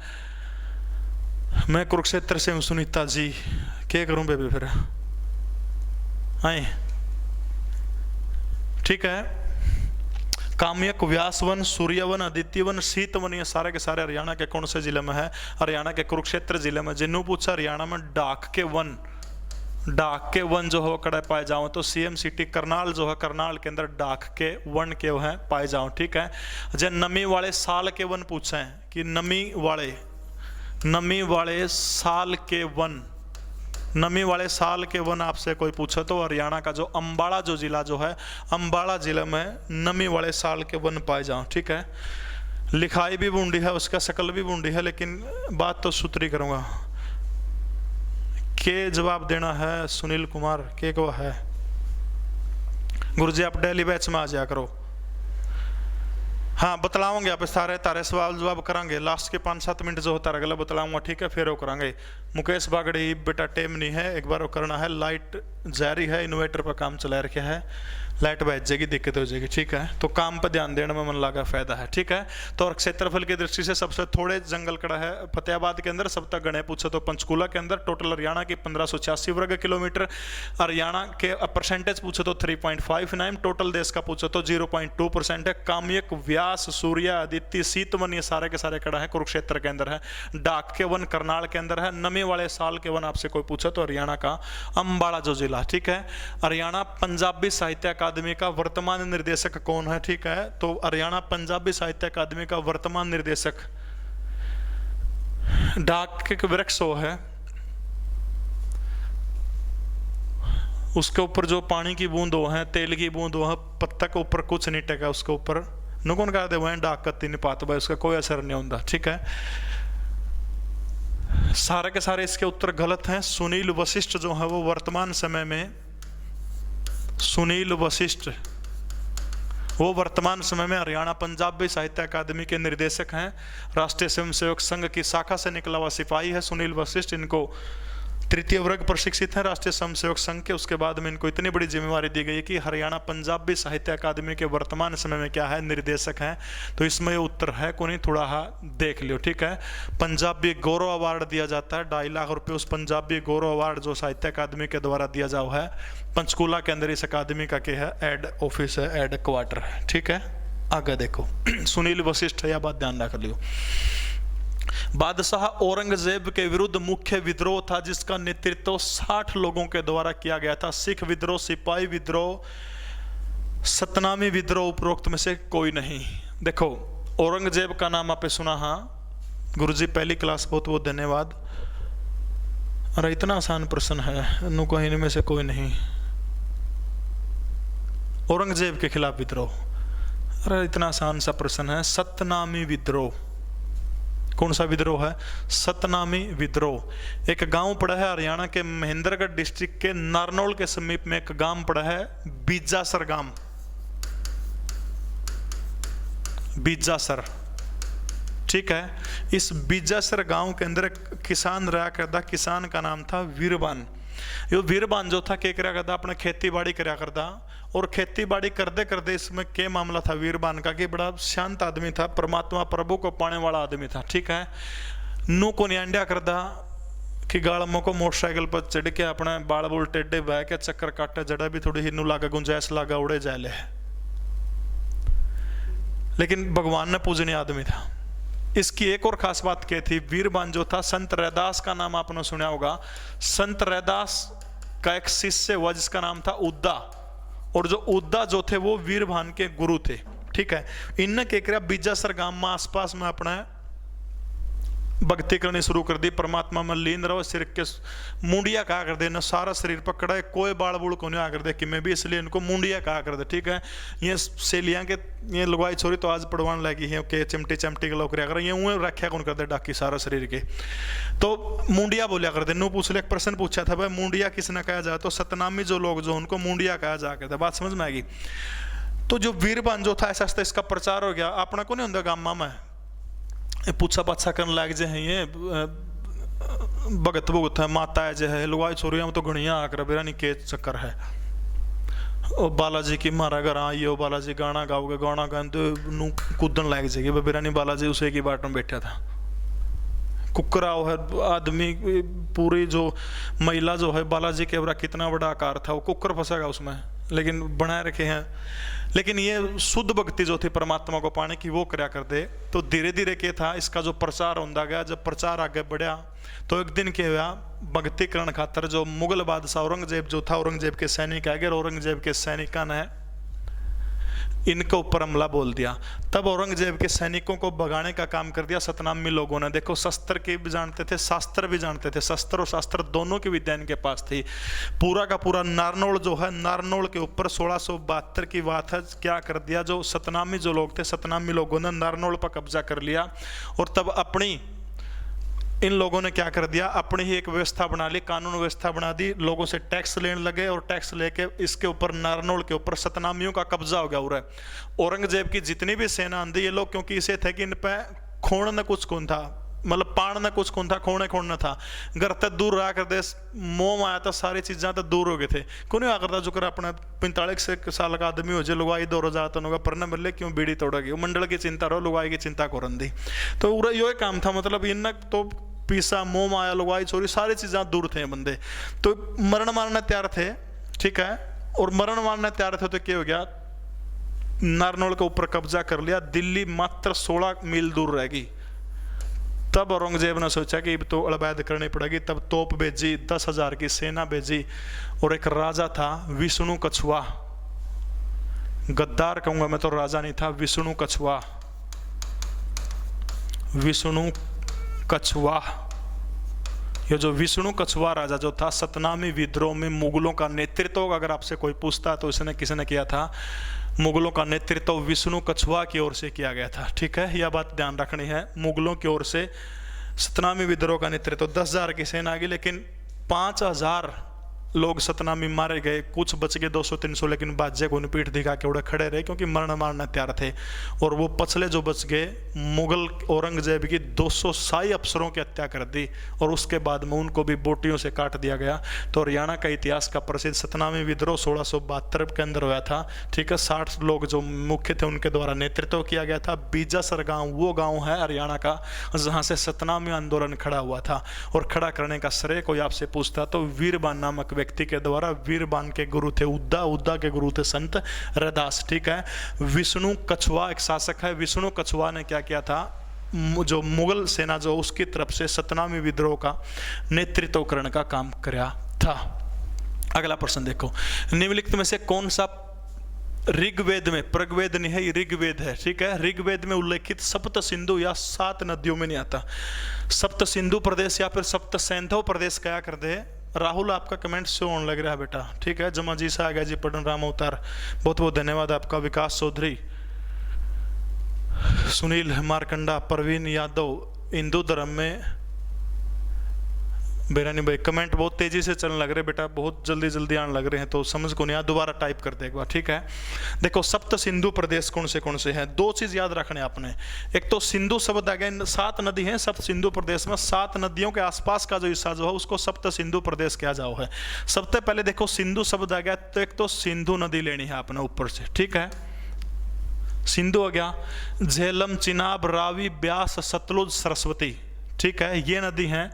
मैं कुरुक्षेत्र से हूँ सुनीता जी, क्या करूँ बेबी फिर आए, ठीक है। काम्यक, व्यासवन, सूर्यवन, आदित्यवन, शीतवन, ये सारे के सारे हरियाणा के कौन से जिले में है? हरियाणा के कुरुक्षेत्र जिले में। जिन्हों पूछा हरियाणा में डाक के वन जो हो कड़े पाए जाओ, तो सीएम सिटी करनाल जो है, करनाल के अंदर डाक के वन के वो हैं पाए जाओ, ठीक है। जो नमी वाले साल के वन पूछे हैं कि नमी वाले साल के वन, नमी वाले साल के वन आपसे कोई पूछे तो हरियाणा का जो अंबाला जो जिला जो है, अंबाला जिले में नमी वाले साल के वन पाए जाओ, ठीक है। लिखाई भी बूंदी है, उसका शकल भी बूंदी है, लेकिन बात तो सूत्री करूंगा। के जवाब देना है सुनील कुमार, के को है गुरुजी, आप डेली बैच में आ जाया करो। हाँ, बतलाओगे आप सारे तारे सवाल जवाब करांगे। लास्ट के 5-7 मिनट जो होता रहेगा बतलाऊंगा, ठीक है, फिर वो करांगे। मुकेश बागड़ी, बेटा टेम नहीं है, एक बार वो करना है। लाइट जारी है, इन्वर्टर पर काम चला रखा है, लाइट बच जाएगी, दिक्कत हो जाएगी, ठीक है। तो काम पर ध्यान देने में मन लगा फायदा है, ठीक है। तो और क्षेत्रफल की दृष्टि से सबसे थोड़े जंगल कड़ा है फतेहाबाद के अंदर, सब तक गणे पूछे तो पंचकूला के अंदर। टोटल हरियाणा की 1586 वर्ग किलोमीटर। हरियाणा के परसेंटेज पूछे तो 3.59, टोटल देश का पूछे तो 0.2% है। काम्यक, व्यास, सूर्य, आदित्य, शीतवन, ये सारे के सारे कड़ा है कुरुक्षेत्र के अंदर है। डाक के वन करनाल के अंदर है। नमी वाले साल के वन आपसे कोई पूछे तो हरियाणा का अंबाला जो जिला, ठीक है। हरियाणा पंजाबी साहित्य अकादमी का वर्तमान निर्देशक कौन है, ठीक है। तो हरियाणा पंजाबी साहित्य अकादमी का वर्तमान निर्देशक डाक के वृक्ष है, उसके ऊपर जो पानी की बूंद हो है, तेल की बूंद हो है, पत्ता के ऊपर कुछ नहीं टेका, उसके ऊपर नुकन कर दे वह डाक कत्ती नहीं पाता भाई, उसका कोई असर नहीं होता, ठीक है। सारे के सारे इसके उत्तर गलत हैं। सुनील वशिष्ठ जो है वो वर्तमान समय में, सुनील वशिष्ठ वो वर्तमान समय में हरियाणा पंजाबी साहित्य अकादमी के निर्देशक हैं। राष्ट्रीय स्वयंसेवक संघ की शाखा से निकला हुआ सिपाही है सुनील वशिष्ठ। इनको तृतीय वर्ग प्रशिक्षित है राष्ट्रीय स्वयंसेवक संघ के। उसके बाद में इनको इतनी बड़ी जिम्मेवारी दी गई कि हरियाणा पंजाबी साहित्य अकादमी के वर्तमान समय में क्या है, निर्देशक हैं। तो इसमें ये उत्तर है को नहीं, थोड़ा देख लियो, ठीक है। पंजाबी गौरव अवार्ड दिया जाता है, 2.5 लाख रुपये उस पंजाबी गौरव अवार्ड जो साहित्य अकादमी के द्वारा दिया जाओ है। पंचकूला के अंदर इस अकादमी का क्या है, एड ऑफिस है, एड क्वार्टर है, ठीक है। आगे देखो सुनील वशिष्ठ, यह बात ध्यान रख लियो। बादशाह औरंगजेब के विरुद्ध मुख्य विद्रोह था जिसका नेतृत्व 60 लोगों के द्वारा किया गया था। सिख विद्रोह, सिपाही विद्रोह, सतनामी विद्रोह, उपरोक्त में से कोई नहीं। देखो औरंगजेब का नाम आपने सुना, हाँ गुरुजी पहली क्लास, बहुत बहुत धन्यवाद। अरे इतना आसान प्रश्न है, नु कहीं में से कोई नहीं। औरंगजेब के खिलाफ विद्रोह, अरे इतना आसान सा प्रश्न है। सतनामी विद्रोह, कौन सा विद्रोह है? सतनामी विद्रोह। एक गांव पड़ा है हरियाणा के महेंद्रगढ़ डिस्ट्रिक्ट के नारनौल के समीप में, एक गांव पड़ा है बीजासर गांव, बीजासर, ठीक है। इस बीजासर गांव के अंदर एक किसान रहा करता, किसान का नाम था वीरबान। यो वीरबान जो था क्या करा करता, अपने खेती बाड़ी करा करता। और खेती बाड़ी करते करते इसमें क्या मामला था वीरबान का, कि बड़ा शांत आदमी था, परमात्मा प्रभु को पाने वाला आदमी था, ठीक है। नू को न्यांड्या करता कि गाड़मों को मोटरसाइकिल पर चढ़ के अपने बाल बुल टेढ़े बह के चक्कर काटे, जड़ा भी थोड़ी हिन्नू लागा, गुंजाइश लागा, उड़े जाए ले। लेकिन भगवान ने पूजनीय आदमी था। इसकी एक और खास बात क्या थी, वीरबान जो था, संत रैदास का नाम आपने सुना होगा। संत रैदास का एक शिष्य हुआ जिसका नाम था उद्दा, और जो उद्दा जो थे वो वीरभान के गुरु थे, ठीक है। इनने क्या किया, बीजासर गांव में आसपास में अपना भक्ति करनी शुरू कर दी, परमात्मा में लीन रहो। सिर के मुंडिया कहा कर दे, न सारा शरीर पकड़ा है, कोई बाल बुड़ को नहीं आकर दे कि मैं भी, इसलिए इनको मुंडिया कहा कर दे, ठीक है। ये सेलियां के ये लुगाई छोरी तो आज पड़वान लगी है के चिमटी चमटी के लोग कर ये उं रखा कौन कर दे डाकी सारा शरीर के, तो मुंडिया बोलिया कर दे। नु पूछ ले, एक प्रश्न पूछा था भाई मुंडिया किसने कहा जाए, तो सतनामी जो लोग जो उनको मुंडिया कहा जा करता। बात समझ में आएगी। तो जो वीरबान जो था, ऐसा इसका प्रचार हो गया, अपना को नहीं होता गामा में पूछा पाछा करने लग जाए, ये भगत भुगत है, माता है जो है, लुगाई छोरिया में तो घड़िया आकर बेरा नहीं के चक्कर है। और बालाजी की मारा घर आई हो, बालाजी गाना गाओगे, गाना गाने तो नू कूदन लग जाएगी, बेरा नहीं बालाजी उसे की बाट में बैठा था। कुकराओ है आदमी, पूरी जो महिला जो है बालाजी के बरा कितना बड़ा आकार था, वो कुकर फंसेगा उसमें, लेकिन बनाए रखे हैं। लेकिन ये शुद्ध भक्ति जो थी परमात्मा को पाने की, वो करया कर दे। तो धीरे धीरे क्या था, इसका जो प्रचार होता गया, जब प्रचार आगे बढ़ा तो एक दिन क्या हुआ, भक्ति करण खातर जो मुगल बादशाह औरंगजेब जो था, औरंगजेब के सैनिक आगे, औरंगजेब के सैनिकों ने इनके ऊपर हमला बोल दिया। तब औरंगजेब के सैनिकों को भगाने का काम कर दिया सतनामी लोगों ने। देखो शस्त्र के भी जानते थे, शास्त्र भी जानते थे, शस्त्र और शास्त्र दोनों की विद्या इनके पास थी। पूरा का पूरा नारनौल जो है, नारनौल के ऊपर 1672 की बात है, क्या कर दिया, जो सतनामी जो लोग थे, सतनामी लोगों ने नारनौल पर कब्जा कर लिया। और तब अपनी इन लोगों ने क्या कर दिया, अपनी ही एक व्यवस्था बना ली, कानून व्यवस्था बना दी, लोगों से टैक्स लेने लगे, और टैक्स लेके इसके ऊपर नारनौल के ऊपर सतनामियों का कब्जा हो गया। और औरंगजेब की जितनी भी सेना आंदी, ये लोग क्योंकि इसे थे कि इन पे खोण न कुछ कौन था, मतलब पाण न कुछ कौन था, खोणे खोण न था, घर तक दूर रहा कर दे, मोह आया था, सारी चीज़ें तो दूर हो गए थे। क्यों नहीं आकर था, जो कर अपना 45 साल का आदमी हो जाए, लुगाई दौड़ जाता होगा, पर न मिले क्यों बीड़ी तोड़ेगी, मंडल की चिंता रहो, लुगाई की चिंता को रंदी। तो यो काम था, मतलब इन तो पीसा मोह माया लुगाई चोरी सारी चीज़ें दूर थे बंदे, तो मरण मारने तैयार थे, ठीक है। और मरण मारने तैयार थे तो क्या हो गया, नारनौल के ऊपर कब्जा कर लिया, दिल्ली मात्र 16 मील दूर रहेगी। तब औरंगजेब ने सोचा कि तो अड़बैद करनी पड़ेगी, तब तोप भेजी, 10,000 की सेना भेजी। और एक राजा था विष्णु कछुआ, गद्दार कहूंगा मैं तो, राजा नहीं था, विष्णु कछुआ, विष्णु कछुआ। ये जो विष्णु कछुआ राजा जो था, सतनामी विद्रोह में मुगलों का नेतृत्व, अगर आपसे कोई पूछता तो इसने किसने किया था, मुगलों का नेतृत्व विष्णु कछुआ की ओर से किया गया था, ठीक है। यह बात ध्यान रखनी है, मुगलों की ओर से सतनामी विद्रोह का नेतृत्व। 10,000 की सेना आ गई, लेकिन 5,000 लोग सतनामी मारे गए, कुछ बच गए 200-300, लेकिन बादशाह को पीठ दिखा के उड़े खड़े रहे, क्योंकि मरण मारना तैयार थे। और वो पछले जो बच गए, मुगल औरंगजेब की 200 शाही अफसरों की हत्या कर दी, और उसके बाद में उनको भी बोटियों से काट दिया गया। तो हरियाणा का इतिहास का प्रसिद्ध सतनामी विद्रोह 1672 के अंदर हुआ था, ठीक है। 60 लोग जो मुख्य थे उनके द्वारा नेतृत्व किया गया था। बीजासर गाँव वो गाँव है हरियाणा का जहाँ से सतनामी आंदोलन खड़ा हुआ था। और खड़ा करने का श्रेय कोई आपसे पूछता तो वीरबान नामक व्यक्ति के द्वारा, वीरबान के गुरु थे उद्दा, उद्दा के गुरु थे संत रैदास, ठीक है। विष्णु कछुआ एक शासक है। विष्णु कछुआ ने क्या किया था, जो मुगल सेना जो उसकी तरफ से सतनामी विद्रोह का नेतृत्व करने का काम किया था। अगला प्रश्न देखो, निम्नलिखित में से कौन सा ऋग्वेद में, पृग्वेद नहीं है, ऋग्वेद है, ठीक है। ऋग्वेद में उल्लेखित सप्त सिंधु या 7 नदियों में नहीं आता। सप्त सिंधु प्रदेश या फिर सप्त सैंधव प्रदेश क्या कर दे। राहुल आपका कमेंट शो होने लग रहा है बेटा, ठीक है। जमा जी से आ गया जी, पटन राम अवतार, बहुत बहुत धन्यवाद आपका। विकास चौधरी, सुनील मारकंडा, प्रवीण यादव, हिंदू धर्म में बेरानी भाई, कमेंट बहुत तेजी से चलने लग रहे बेटा, बहुत जल्दी जल्दी आने लग रहे हैं, तो समझ को नहीं आ, दोबारा टाइप कर दे एक बार, ठीक है। देखो सप्त सिंधु प्रदेश कौन से हैं, 2 चीज याद रखने आपने। एक तो सिंधु शब्द आ गया, 7 नदी हैं सप्त सिंधु प्रदेश में, 7 नदियों के आसपास का जो हिस्सा जो है उसको सप्त सिंधु प्रदेश कहा जाओ है। सबसे पहले देखो सिंधु शब्द आ गया, तो एक तो सिंधु नदी लेनी है आपने ऊपर से, ठीक है। सिंधु हो गया, झेलम, चिनाब, रावी, ब्यास, सतलुज, सरस्वती, ठीक है। ये नदी है।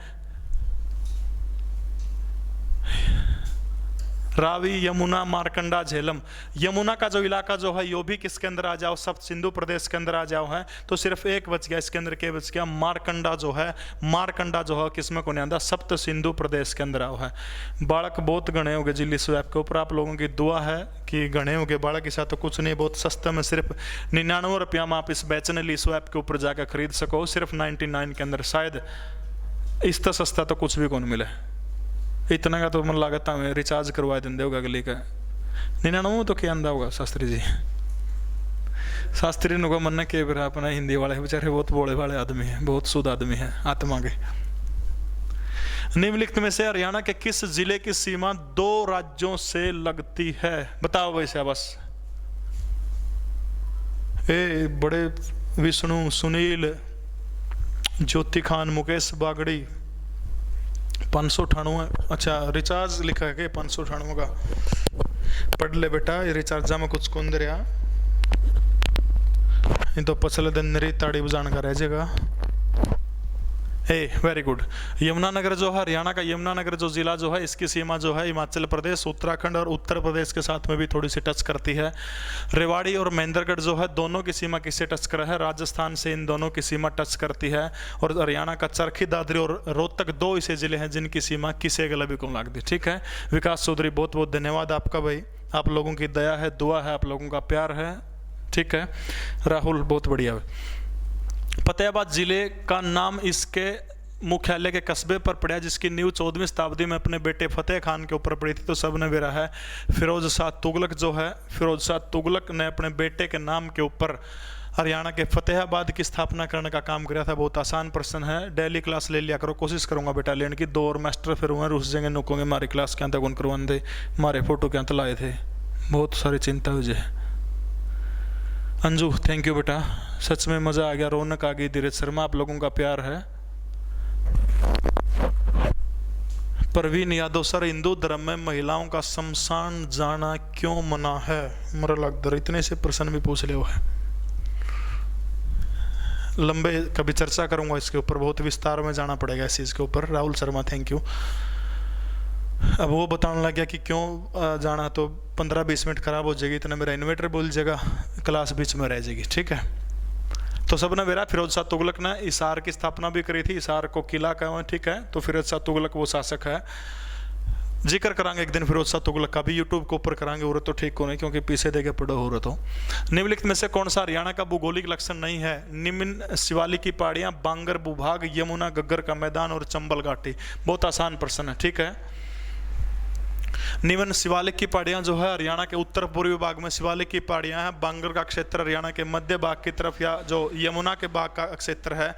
रावी, यमुना, मारकंडा, झेलम। यमुना का जो इलाका जो है यो भी किसके अंदर आ जाओ, सब सिंधु प्रदेश के अंदर आ जाओ है। तो सिर्फ एक बच गया इसके अंदर, क्या बच गया, मारकंडा जो है। मारकंडा जो है किसमें को नहीं आंदा, सप्त सिंधु प्रदेश के अंदर आओ है। बालक बहुत गणे होंगे जिले स्वैप के ऊपर, आप लोगों की दुआ है कि गणे होंगे बालक। ऐसा तो कुछ नहीं, बहुत सस्ते में सिर्फ 99 रुपया में आप इस बैच ने ली स्वैप के ऊपर जाकर खरीद सको, सिर्फ 99 के अंदर। शायद इस तो सस्ता तो कुछ भी कौन मिले। इतना का तो मन लागत हमें रिचार्ज करवा देंगे होगा अगले का 99 तो क्या आंदा होगा शास्त्री जी। शास्त्री को मन के फिर अपना हिंदी वाले बेचारे बहुत बोले वाले आदमी है, बहुत शुद्ध आदमी है आत्मा के। निम्नलिखित में से हरियाणा के किस जिले की सीमा 2 राज्यों से लगती है, बताओ वैसे बस। ए बड़े विष्णु, सुनील, ज्योति खान, मुकेश बागड़ी, 598। अच्छा रिचार्ज लिखा है 598 का, पढ़ ले बेटा। ये रिचार्जा में कुछ कौन दे रहा, ये तो पछले दिन नरी ताड़ी बजान का रह जाएगा। Very good. यमुनानगर जो है हरियाणा का, यमुनानगर जो जिला जो है इसकी सीमा जो है हिमाचल प्रदेश, उत्तराखंड और उत्तर प्रदेश के साथ में भी थोड़ी सी टच करती है। रेवाड़ी और महेंद्रगढ़ जो है दोनों की सीमा किससे टच कर है, राजस्थान से इन दोनों की सीमा टच करती है। और हरियाणा का चरखी, दादरी और रोहतक 2 ऐसे जिले हैं जिनकी सीमा किसे गलबी को लगती। ठीक है विकास चौधरी, बहुत बहुत धन्यवाद आपका भाई, आप लोगों की दया है, दुआ है, आप लोगों का प्यार है। ठीक है राहुल, बहुत बढ़िया। फतेहाबाद जिले का नाम इसके मुख्यालय के कस्बे पर पड़ा, जिसकी नींव 14वीं शताब्दी में अपने बेटे फतेह खान के ऊपर पड़ी थी। तो सबने बेरा है फिरोज शाह तुगलक जो है, फिरोज शाह तुगलक ने अपने बेटे के नाम के ऊपर हरियाणा के फतेहाबाद की स्थापना करने का काम किया था। बहुत आसान प्रश्न है, डेली क्लास ले लिया करो, कोशिश करूंगा बेटा लेने की। 2 और मास्टर फिर हुए रुस जाएंगे, नुकोंगे हमारी क्लास क्या तक करवाते, हमारे फोटो क्या लाए थे, बहुत सारी चिंता हो जाए। अंजू थैंक यू बेटा, सच में मज़ा आ गया, रौनक आ गई। धीरज शर्मा, आप लोगों का प्यार है। प्रवीण यादव, सर हिंदू धर्म में महिलाओं का शमशान जाना क्यों मना है, मरा लगदर, इतने से प्रश्न भी पूछ ले है। लंबे कभी चर्चा करूंगा इसके ऊपर, बहुत विस्तार में जाना पड़ेगा इस चीज़ के ऊपर। Rahul Sharma thank you. अब वो बताने लग गया कि क्यों जाना, तो 15-20 मिनट खराब हो जाएगी, इतना मेरा इन्वर्टर बोल जाएगा, क्लास बीच में रह जाएगी। ठीक है तो सबने मेरा फिरोज शाह तुगलक ने हिसार की स्थापना भी करी थी, हिसार को किला का है। ठीक है तो फिरोज शाह तुगलक वो शासक है, जिक्र करांगे एक दिन फिरोज शाह तुगलक का भी, यूट्यूब के ऊपर करांगे। हो रहा तो ठीक को नहीं, क्योंकि पीछे देके पड़ो हो रहा तो। निम्नलिखित में से कौन सा हरियाणा का भूगोलिक लक्षण नहीं है, निम्न शिवालिक की पहाड़ियां, बांगर भूभाग, यमुना, गग्गर का मैदान और चंबल घाटी। बहुत आसान प्रश्न है। ठीक है निम्न शिवालिक की पहाड़ियां जो है हरियाणा के उत्तर पूर्वी भाग में शिवालिक की पहाड़ियां हैं। बांगर का क्षेत्र हरियाणा के मध्य भाग की तरफ, या जो यमुना के भाग का क्षेत्र है।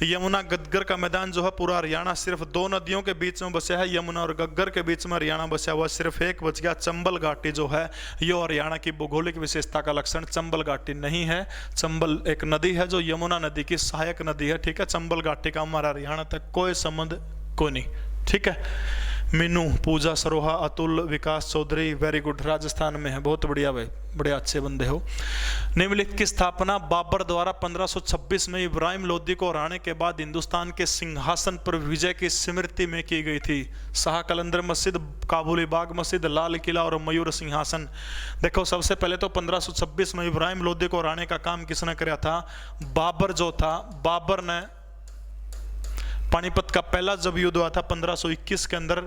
यमुना गग्गर का मैदान जो है पूरा हरियाणा सिर्फ 2 नदियों के बीच में बसा है, यमुना और गग्गर के बीच में हरियाणा बसा हुआ सिर्फ एक बच गया। चंबल घाटी जो है ये हरियाणा की भौगोलिक विशेषता का लक्षण चंबल घाटी नहीं है। चंबल एक नदी है जो यमुना नदी की सहायक नदी है। ठीक है चंबल घाटी का हमारा हरियाणा तक कोई संबंध कोई नहीं। ठीक है मीनू, पूजा सरोहा, अतुल, विकास चौधरी वेरी गुड, राजस्थान में है, बहुत बढ़िया भाई, बड़े अच्छे बंदे हो। निम्नलिखित की स्थापना बाबर द्वारा 1526 में इब्राहिम लोदी को हराने के बाद हिंदुस्तान के सिंहासन पर विजय की स्मृति में की गई थी। शाह कलंदर मस्जिद, काबुली बाग मस्जिद, लाल किला और मयूर सिंहासन। देखो सबसे पहले तो 1526 में इब्राहिम लोदी को हराने का काम किसने किया था, बाबर जो था। बाबर ने पानीपत का पहला जब युद्ध हुआ था 1521 के अंदर,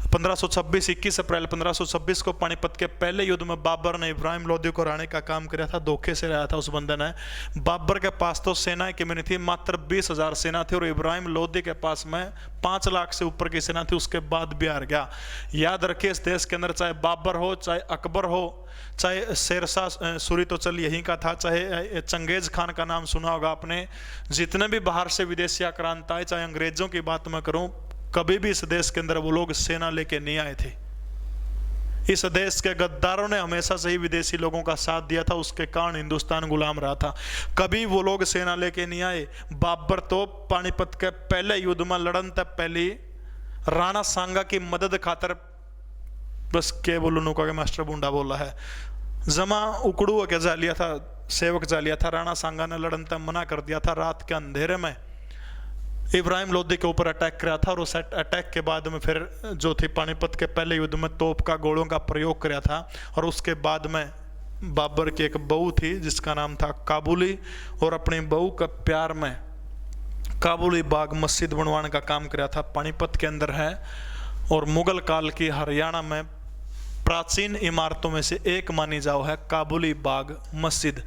21 अप्रैल 1526 को पानीपत के पहले युद्ध में बाबर ने इब्राहिम लोदी को हराने का काम किया था। धोखे से रहा था उस बंदे ने। बाबर के पास तो सेनाएं कितनी थी, मात्र 20,000 सेना थी, और इब्राहिम लोदी के पास में 5 लाख से ऊपर की सेना थी। उसके बाद भी हार गया। याद रखिए इस देश के अंदर चाहे बाबर हो, चाहे अकबर हो, चाहे शेरशाह सूरी तो चल यहीं का था, चाहे चंगेज खान का नाम सुना होगा आपने, जितने भी बाहर से विदेशी आक्रांत आए, चाहे अंग्रेजों की बात मैं करूं, कभी भी इस देश के अंदर वो लोग सेना लेके नहीं आए थे। इस देश के गद्दारों ने हमेशा से ही विदेशी लोगों का साथ दिया था, उसके कारण हिंदुस्तान गुलाम रहा था। कभी वो लोग सेना लेके नहीं आए। बाबर तो पानीपत के पहले युद्ध में लड़न तक पहले राणा सांगा की मदद खातर, बस के बोलो नुका के मास्टर बूंडा बोला है, जमा उकड़ू के जा लिया था, सेवक जा लिया था। राणा सांगा ने लड़न तक मना कर दिया था। रात के अंधेरे में इब्राहिम लोदी के ऊपर अटैक किया था और उस अटैक के बाद में फिर जो थी पानीपत के पहले युद्ध में तोप का गोलों का प्रयोग किया था। और उसके बाद में बाबर की एक बहू थी जिसका नाम था काबुली, और अपनी बहू का प्यार में काबुली बाग मस्जिद बनवाने का काम किया था, पानीपत के अंदर है। और मुगल काल की हरियाणा में प्राचीन इमारतों में से एक मानी जाओ है काबुली बाग मस्जिद।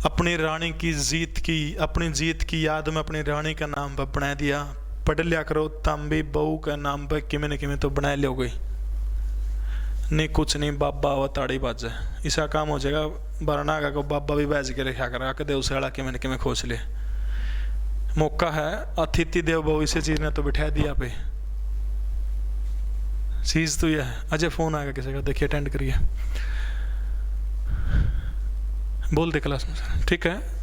अपनी रानी की अपनी जीत की याद में अपनी रानी का नाम पर बना दिया। पढ़ लिया करो, तांबी बहू का नाम पर किमें न किमें तो बना लोगे, नहीं कुछ नहीं बाबा व ताड़ी बाजे, ऐसा काम हो जाएगा। बरना का को बाबा भी बैज के लिखा करा के उसे अड़ा किमें न किमें खोज ले। मौका है, अतिथि देव बहु इसी चीज ने तो बिठा दिया पे, चीज तो यह है। अजय फोन आएगा किसी का, देखिए अटेंड करिए, बोल दे क्लास में, ठीक है।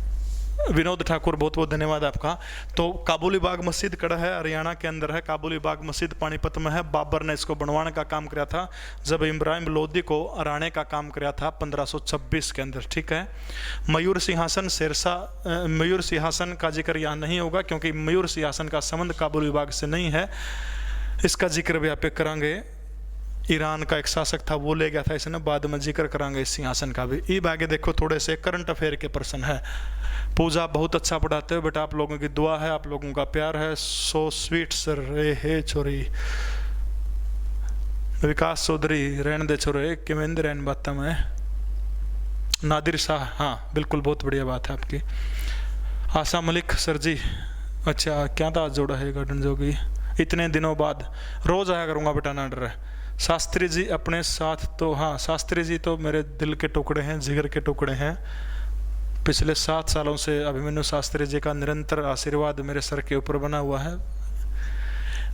विनोद ठाकुर बहुत बहुत धन्यवाद आपका। तो काबुली बाग मस्जिद कड़ा है, हरियाणा के अंदर है। काबुली बाग मस्जिद पानीपत में है। बाबर ने इसको बनवाने का काम किया था जब इब्राहिम लोदी को हराने का काम किया था 1526 के अंदर, ठीक है। मयूर सिंहासन शेरशाह, मयूर सिंहासन का जिक्र यहाँ नहीं होगा क्योंकि मयूर सिंहासन का संबंध काबुली बाग से नहीं है। इसका जिक्र भी आप करांगे। ईरान का एक शासक था वो ले गया था इसने, बाद में जिक्र करांगे इस सिंहासन का भी। ये आगे देखो थोड़े से करंट अफेयर के प्रश्न है। पूजा बहुत अच्छा पढ़ाते हो बेटा, आप लोगों की दुआ है, आप लोगों का प्यार है। सो स्वीट सर रे हे छोरी, विकास चौधरी रहने दे छोरे, किमेंद्र रहन बात में। नादिर शाह, हाँ बिल्कुल बहुत बढ़िया बात है आपकी। आशा मलिक सर जी, अच्छा क्या था जोड़ा है गार्डन जोगी, इतने दिनों बाद रोज आया करूँगा बेटा, ना डर। शास्त्री जी अपने साथ तो, हाँ शास्त्री जी तो मेरे दिल के टुकड़े हैं, जिगर के टुकड़े हैं। पिछले 7 सालों से अभिमन्यु शास्त्री जी का निरंतर आशीर्वाद मेरे सर के ऊपर बना हुआ है।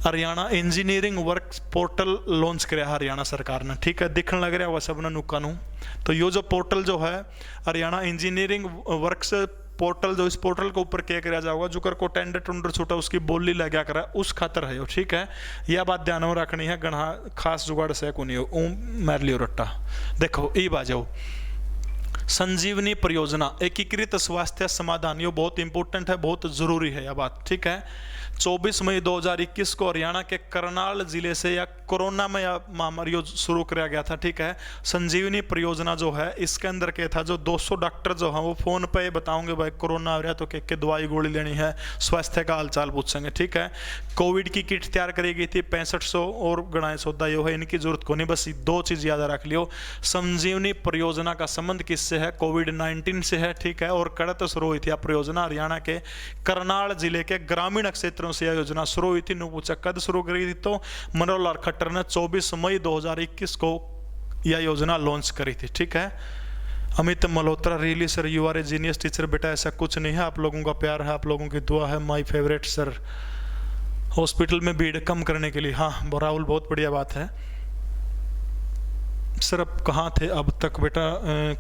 Haryana engineering work portal launch किया हरियाणा सरकार ने, ठीक है। दिखने लग रहा है वह सब ना नुक्का नू। तो ये जो पोर्टल जो है हरियाणा इंजीनियरिंग वर्क्स पोर्टल, जो इस पोर्टल के ऊपर क्या किया जाएगा, जो कर को टेंडर टुंडर छूटा उसकी बोली लगा करा उस खातर है, ठीक है। यह बात ध्यान में रखनी है, गणा खास जुगाड़ से को नहीं हो मैर लियो रट्टा। देखो ई बाजाओ संजीवनी परियोजना, एकीकृत स्वास्थ्य समाधान, ये बहुत इंपॉर्टेंट है, बहुत जरूरी है यह बात, ठीक है। 24 मई 2021 को हरियाणा के करनाल जिले से या कोरोना में या महामारी शुरू किया गया था, ठीक है। संजीवनी परियोजना जो है इसके अंदर क्या था, जो 200 डॉक्टर जो हैं वो फोन पे बताओगे भाई कोरोना आ रहा है तो के दवाई गोली लेनी है, स्वास्थ्य का हालचाल पूछेंगे, ठीक है। कोविड की किट तैयार करी गई थी 6500 और गणाए सौदा यो है, इनकी जरूरत को नहीं, बस 2 चीज याद रख लियो। संजीवनी परियोजना का संबंध किससे है, कोविड-19 से है, ठीक है। और कड़त शुरू हुई थी यह परियोजना हरियाणा के करनाल जिले के ग्रामीण क्षेत्र से यह योजना शुरू हुई थी। पूछा कद शुरू करी थी, तो मनोहर लाल खट्टर ने 24 मई 2021 को यह योजना लॉन्च करी थी, ठीक है। Amit Malhotra, really sir you are a genius teacher. बेटा ऐसा कुछ नहीं है, आप लोगों का प्यार है, आप लोगों की दुआ है, माय फेवरेट सर। हॉस्पिटल में भीड़ कम करने के लिए, हाँ राहुल बहुत बढ़िया बात है सर। अब कहाँ थे अब तक बेटा,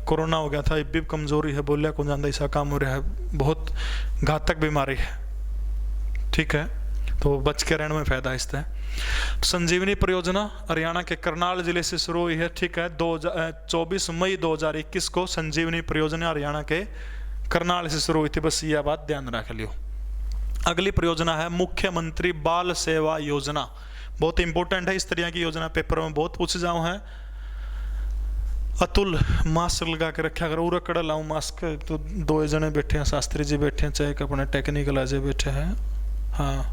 कोरोना हो गया था, अब भी कमजोरी है, बोलिया कौन जानता ऐसा काम हो रहा है, बहुत घातक बीमारी है, ठीक है। तो बच के रहने में फायदा इससे। संजीवनी परियोजना हरियाणा के करनाल जिले से शुरू हुई है, ठीक है। 24 मई 2021 को संजीवनी परियोजना हरियाणा के करनाल से शुरू हुई थी, बस यह बात ध्यान रख लियो। अगली परियोजना है मुख्यमंत्री बाल सेवा योजना, बहुत इंपॉर्टेंट है, इस तरह की योजना पेपर में बहुत पूछ जाओ है। अतुल मास्क लगा के रखा करो, उरा कड़ा लाऊं मास्क, तो 2 जने बैठे हैं, शास्त्री जी बैठे हैं, चाहे अपने टेक्निकल अजय बैठे हैं, हाँ।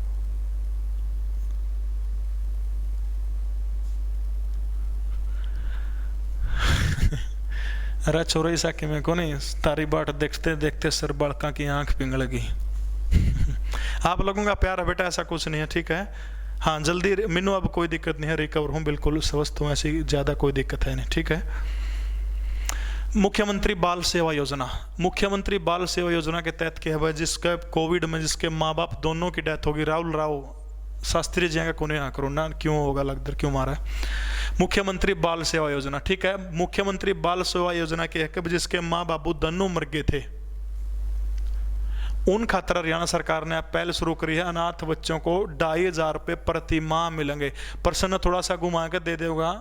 अरे छोरे सा कि मैं को नहीं, तारी बाट देखते देखते सर बड़का की आंख पिघल गई। आप लोगों का प्यार है बेटा, ऐसा कुछ नहीं है, ठीक है। हाँ जल्दी मिनू, अब कोई दिक्कत नहीं है, रिकवर हूँ बिल्कुल स्वस्थ हूँ, ऐसी ज़्यादा कोई दिक्कत है नहीं, ठीक है। मुख्यमंत्री बाल सेवा योजना, मुख्यमंत्री बाल सेवा योजना के तहत क्या है, जिसका कोविड में जिसके माँ बाप दोनों की डेथ होगी, राहुल राव शास्त्री जी का कोने यहाँ कोरोना क्यों होगा, लगदर क्यों मारा है। मुख्यमंत्री बाल सेवा योजना, ठीक है। मुख्यमंत्री बाल सेवा योजना के है जिसके माँ बाबू दोनों मर गए थे, उन खातर हरियाणा सरकार ने पहल शुरू करी है। अनाथ बच्चों को 2500 रुपये प्रति माह मिलेंगे। प्रश्न थोड़ा सा घुमा के दे देगा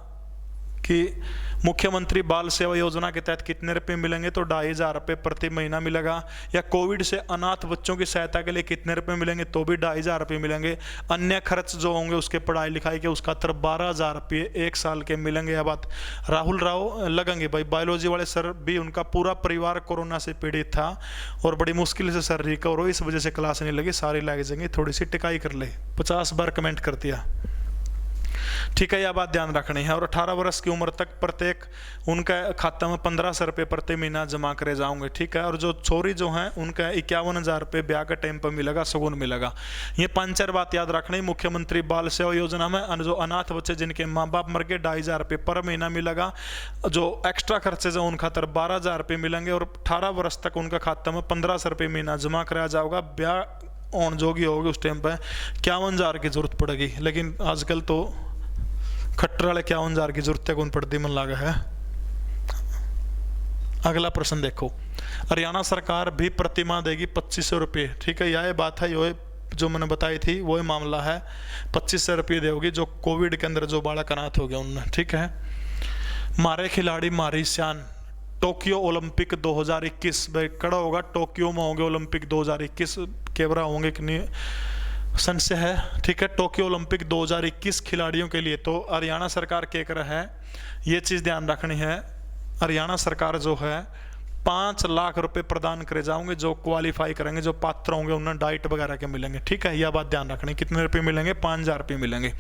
कि मुख्यमंत्री बाल सेवा योजना के तहत कितने रुपए मिलेंगे, तो 2,500 रुपये प्रति महीना मिलेगा। या कोविड से अनाथ बच्चों की सहायता के लिए कितने रुपए मिलेंगे, तो भी 2,500 रुपये मिलेंगे। अन्य खर्च जो होंगे उसके पढ़ाई लिखाई के, उसका 12,000 रुपये 1 साल के मिलेंगे। यह बात राहुल राव लगेंगे भाई, बायोलॉजी वाले सर भी, उनका पूरा परिवार कोरोना से पीड़ित था और बड़ी मुश्किल से सर रिकवर हो, इस वजह से क्लास नहीं लगी, सारी लग जाएंगे, थोड़ी सी टिकाई कर ले। 50 बार कमेंट कर दिया, ठीक है, यह बात ध्यान रखनी है। और 18 वर्ष की उम्र तक प्रत्येक उनका खाता में 1,500 रुपये प्रति महीना जमा करे जाओगे, ठीक है। और जो छोरी जो हैं उनका 51,000 रुपये ब्याह के टाइम पर मिलेगा, सगुन मिलेगा। ये 5-4 बात याद रखनी। मुख्यमंत्री बाल सेवा योजना में जो अनाथ बच्चे जिनके माँ बाप मर गए, 2,500 रुपये पर महीना मिलेगा। जो एक्स्ट्रा खर्चे जो उन खातर 12,000 रुपये मिलेंगे। और 18 वर्ष तक उनका खाता में 1,500 रुपये महीना जमा कराया जाएगा। ब्याह ऑन जोगी होगी उस टाइम पर 51,000 की जरूरत पड़ेगी, लेकिन आजकल तो खट्टर वाले 51,000 की जरूरत कौन पड़ती, मन लागा है। अगला प्रश्न देखो, हरियाणा सरकार भी प्रतिमाह देगी 2,500 रुपये, ठीक है। यह बात है, यो जो मैंने बताई थी वही मामला है। 2,500 रुपये देगी जो कोविड के अंदर जो बालक अनाथ हो गया उनने, ठीक है। मारे खिलाड़ी मारी शान, टोक्यो ओलंपिक 2021 भाई कड़ा होगा, टोक्यो में होंगे ओलंपिक 2021, कैमरा होंगे कि नहीं संशय है, ठीक है। टोक्यो ओलंपिक 2021 खिलाड़ियों के लिए तो हरियाणा सरकार क्या कर रहा है, ये चीज़ ध्यान रखनी है। हरियाणा सरकार जो है 5 लाख रुपए प्रदान करे जाओगे, जो क्वालिफाई करेंगे, जो पात्र होंगे उन्हें डाइट वगैरह के मिलेंगे, ठीक है। यह बात ध्यान रखनी। कितने रुपए मिलेंगे, 5,000 रुपये मिलेंगे।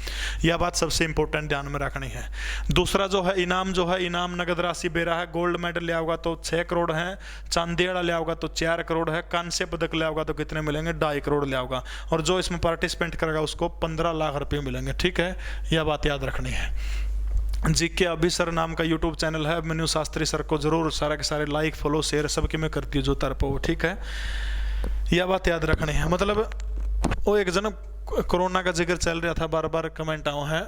यह बात सबसे इंपॉर्टेंट ध्यान में रखनी है। दूसरा जो है इनाम, जो है इनाम नगद राशि बेरा है। गोल्ड मेडल ले आओगा तो 6 करोड़ है, चांदी वाला ले आओगा तो 4 करोड़ है, कांस्य पदक ले आओगा तो कितने मिलेंगे, 2.5 करोड़ ले आओगा। और जो इसमें पार्टिसिपेंट करेगा उसको 15 लाख रुपये मिलेंगे, ठीक है। यह बात याद रखनी है। जीके अभी सर नाम का यूट्यूब चैनल है, मनु शास्त्री सर को जरूर सारे के सारे लाइक फॉलो शेयर सबके मैं करती हूँ जो तरफ हो, ठीक है। यह बात याद रखनी है। मतलब वो एक जन कोरोना का जिक्र चल रहा था, बार बार कमेंट आओ है,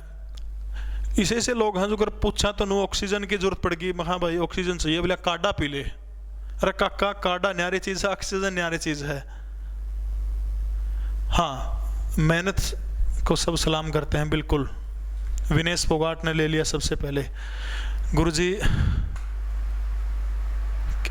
इसे से लोग हैं जो कर पूछा तो नो ऑक्सीजन की जरूरत पड़ेगी, हाँ भाई ऑक्सीजन चाहिए, बोले काढ़ा पी ले। अरे काका काढ़ा न्यारी चीज़ है, ऑक्सीजन न्यारी चीज़ है। हाँ, मेहनत को सब सलाम करते हैं, बिल्कुल। विनेश फोगाट ने ले लिया सबसे पहले। गुरुजी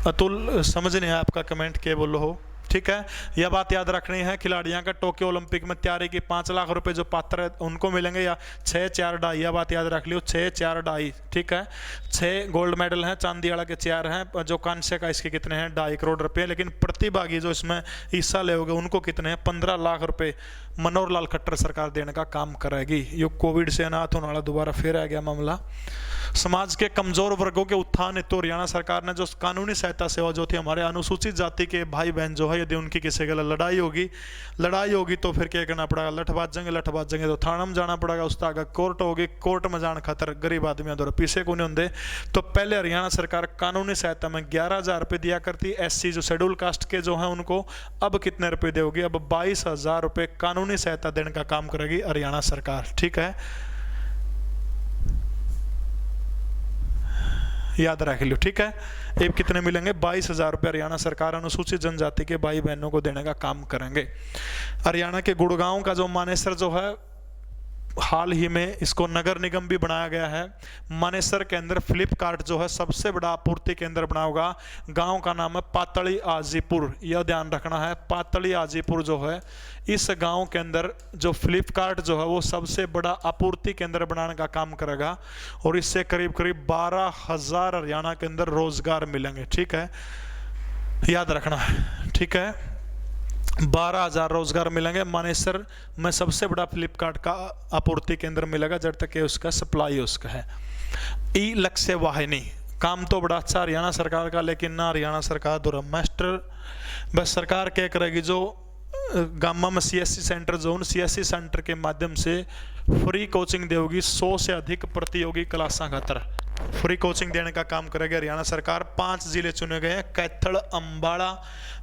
अतुल समझ नहीं आया आपका कमेंट, क्या बोलो हो, ठीक है। यह बात याद रखनी है। खिलाड़ियों का टोक्यो ओलंपिक में तैयारी की 5 लाख रुपए जो पात्र है उनको मिलेंगे, या 6, 4, 2.5, यह बात याद रख लियो, 6, 4, 2.5, ठीक है। 6 गोल्ड मेडल हैं, चांदी वाला के 4 हैं, जो कांस्य का इसके कितने हैं, 2.5 करोड़ रुपए। लेकिन प्रतिभागी जो इसमें हिस्सा लेोगे उनको कितने हैं, 15 लाख रुपए मनोहर लाल खट्टर सरकार देने का काम करेगी। ये कोविड से अनाथ होने वाला दोबारा फिर आ गया मामला। समाज के कमजोर वर्गों के उत्थान हेतु हरियाणा सरकार ने जो कानूनी सहायता सेवा जो थी, हमारे अनुसूचित जाति के भाई बहन जो है, यदि उनकी किसी के लड़ाई होगी तो फिर क्या करना पड़ेगा, लठ बाजेंगे तो थाना में जाना पड़ेगा, उसका आगे कोर्ट होगी, कोर्ट में जाने खातर गरीब आदमी द्वारा पीछे को नहीं होंगे। तो पहले हरियाणा सरकार कानूनी सहायता में 11,000 रुपये दिया करती। SC जो शेड्यूल कास्ट के जो है उनको अब कितने रुपए दोगी, अब 22,000 रुपये कानूनी सहायता देने का काम करेगी हरियाणा सरकार, ठीक है। याद रख लो, ठीक है। अब कितने मिलेंगे, 22,000 रुपये हरियाणा सरकार अनुसूचित जनजाति के भाई बहनों को देने का काम करेंगे। हरियाणा के गुड़गांव का जो मानेसर जो है, हाल ही में इसको नगर निगम भी बनाया गया है। मानेसर के अंदर फ्लिपकार्ट जो है सबसे बड़ा आपूर्ति केंद्र बना होगा। गांव का नाम है पातली आजीपुर, यह ध्यान रखना है। पातली आजीपुर जो है, इस गांव के अंदर जो फ्लिपकार्ट जो है वो सबसे बड़ा आपूर्ति केंद्र बनाने का काम करेगा। और इससे करीब करीब 12,000 हरियाणा के अंदर रोजगार मिलेंगे, ठीक है, याद रखना है, ठीक है। 12,000 रोजगार मिलेंगे। मानेसर में सबसे बड़ा फ्लिपकार्ट का आपूर्ति केंद्र मिलेगा, जब तक ये उसका सप्लाई उसका है। ई लक्ष्य वाहिनी, काम तो बड़ा अच्छा हरियाणा सरकार का, लेकिन ना हरियाणा सरकार द्वारा मास्टर बस सरकार क्या करेगी, जो गामा में CSC सेंटर जो उन CSC सेंटर के माध्यम से फ्री कोचिंग देगी। 100 से अधिक प्रतियोगी क्लासा खातर फ्री कोचिंग देने का काम करेगी हरियाणा सरकार। 5 जिले चुने गए हैं, कैथल, अम्बाड़ा,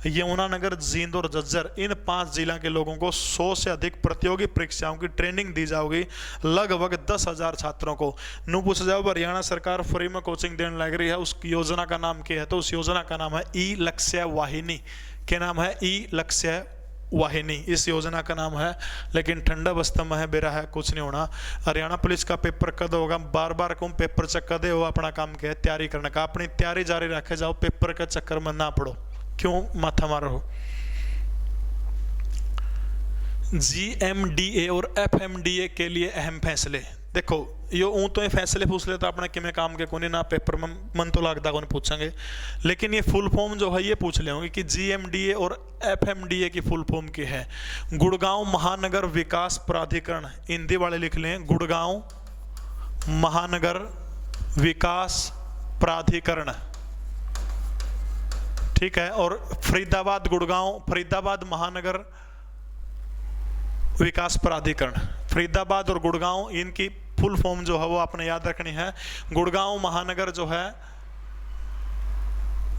यमुनानगर, जींद और झज्जर। इन 5 जिला के लोगों को 100 से अधिक प्रतियोगी परीक्षाओं की ट्रेनिंग दी जाएगी, लगभग 10,000 छात्रों को। नू पूछा जाओ हरियाणा सरकार फ्री में कोचिंग देने लग रही है, उस योजना का नाम क्या है, तो उस योजना का नाम है ई लक्ष्य वाहिनी। क्या नाम है, ई लक्ष्य वाहिनी इस योजना का नाम है, लेकिन ठंडा बस्ता में है बेरा है, कुछ नहीं होना। हरियाणा पुलिस का पेपर कद होगा, बार बार को पेपर चक्कर दे वो अपना काम क्या है तैयारी करने का, अपनी तैयारी जारी रखे जाओ, पेपर के चक्कर में ना पड़ो, क्यों माथा मारो। GMDA और FMDA के लिए अहम फैसले, देखो यो ऊँ तो ये फैसले पूछ लेता अपने कि मैं काम के कोने ना पेपर में मन तो लगता कौन पूछेंगे, लेकिन ये फुल फॉर्म जो है ये पूछ ले होंगे कि GMDA और FMDA की फुल फॉर्म की है। गुड़गांव महानगर विकास प्राधिकरण, हिंदी वाले लिख लें, गुड़गांव महानगर विकास प्राधिकरण, ठीक है। और फरीदाबाद गुड़गांव, फरीदाबाद महानगर विकास प्राधिकरण, फरीदाबाद और गुड़गांव इनकी फुल फॉर्म जो है वो आपने याद रखनी है। गुड़गांव महानगर जो है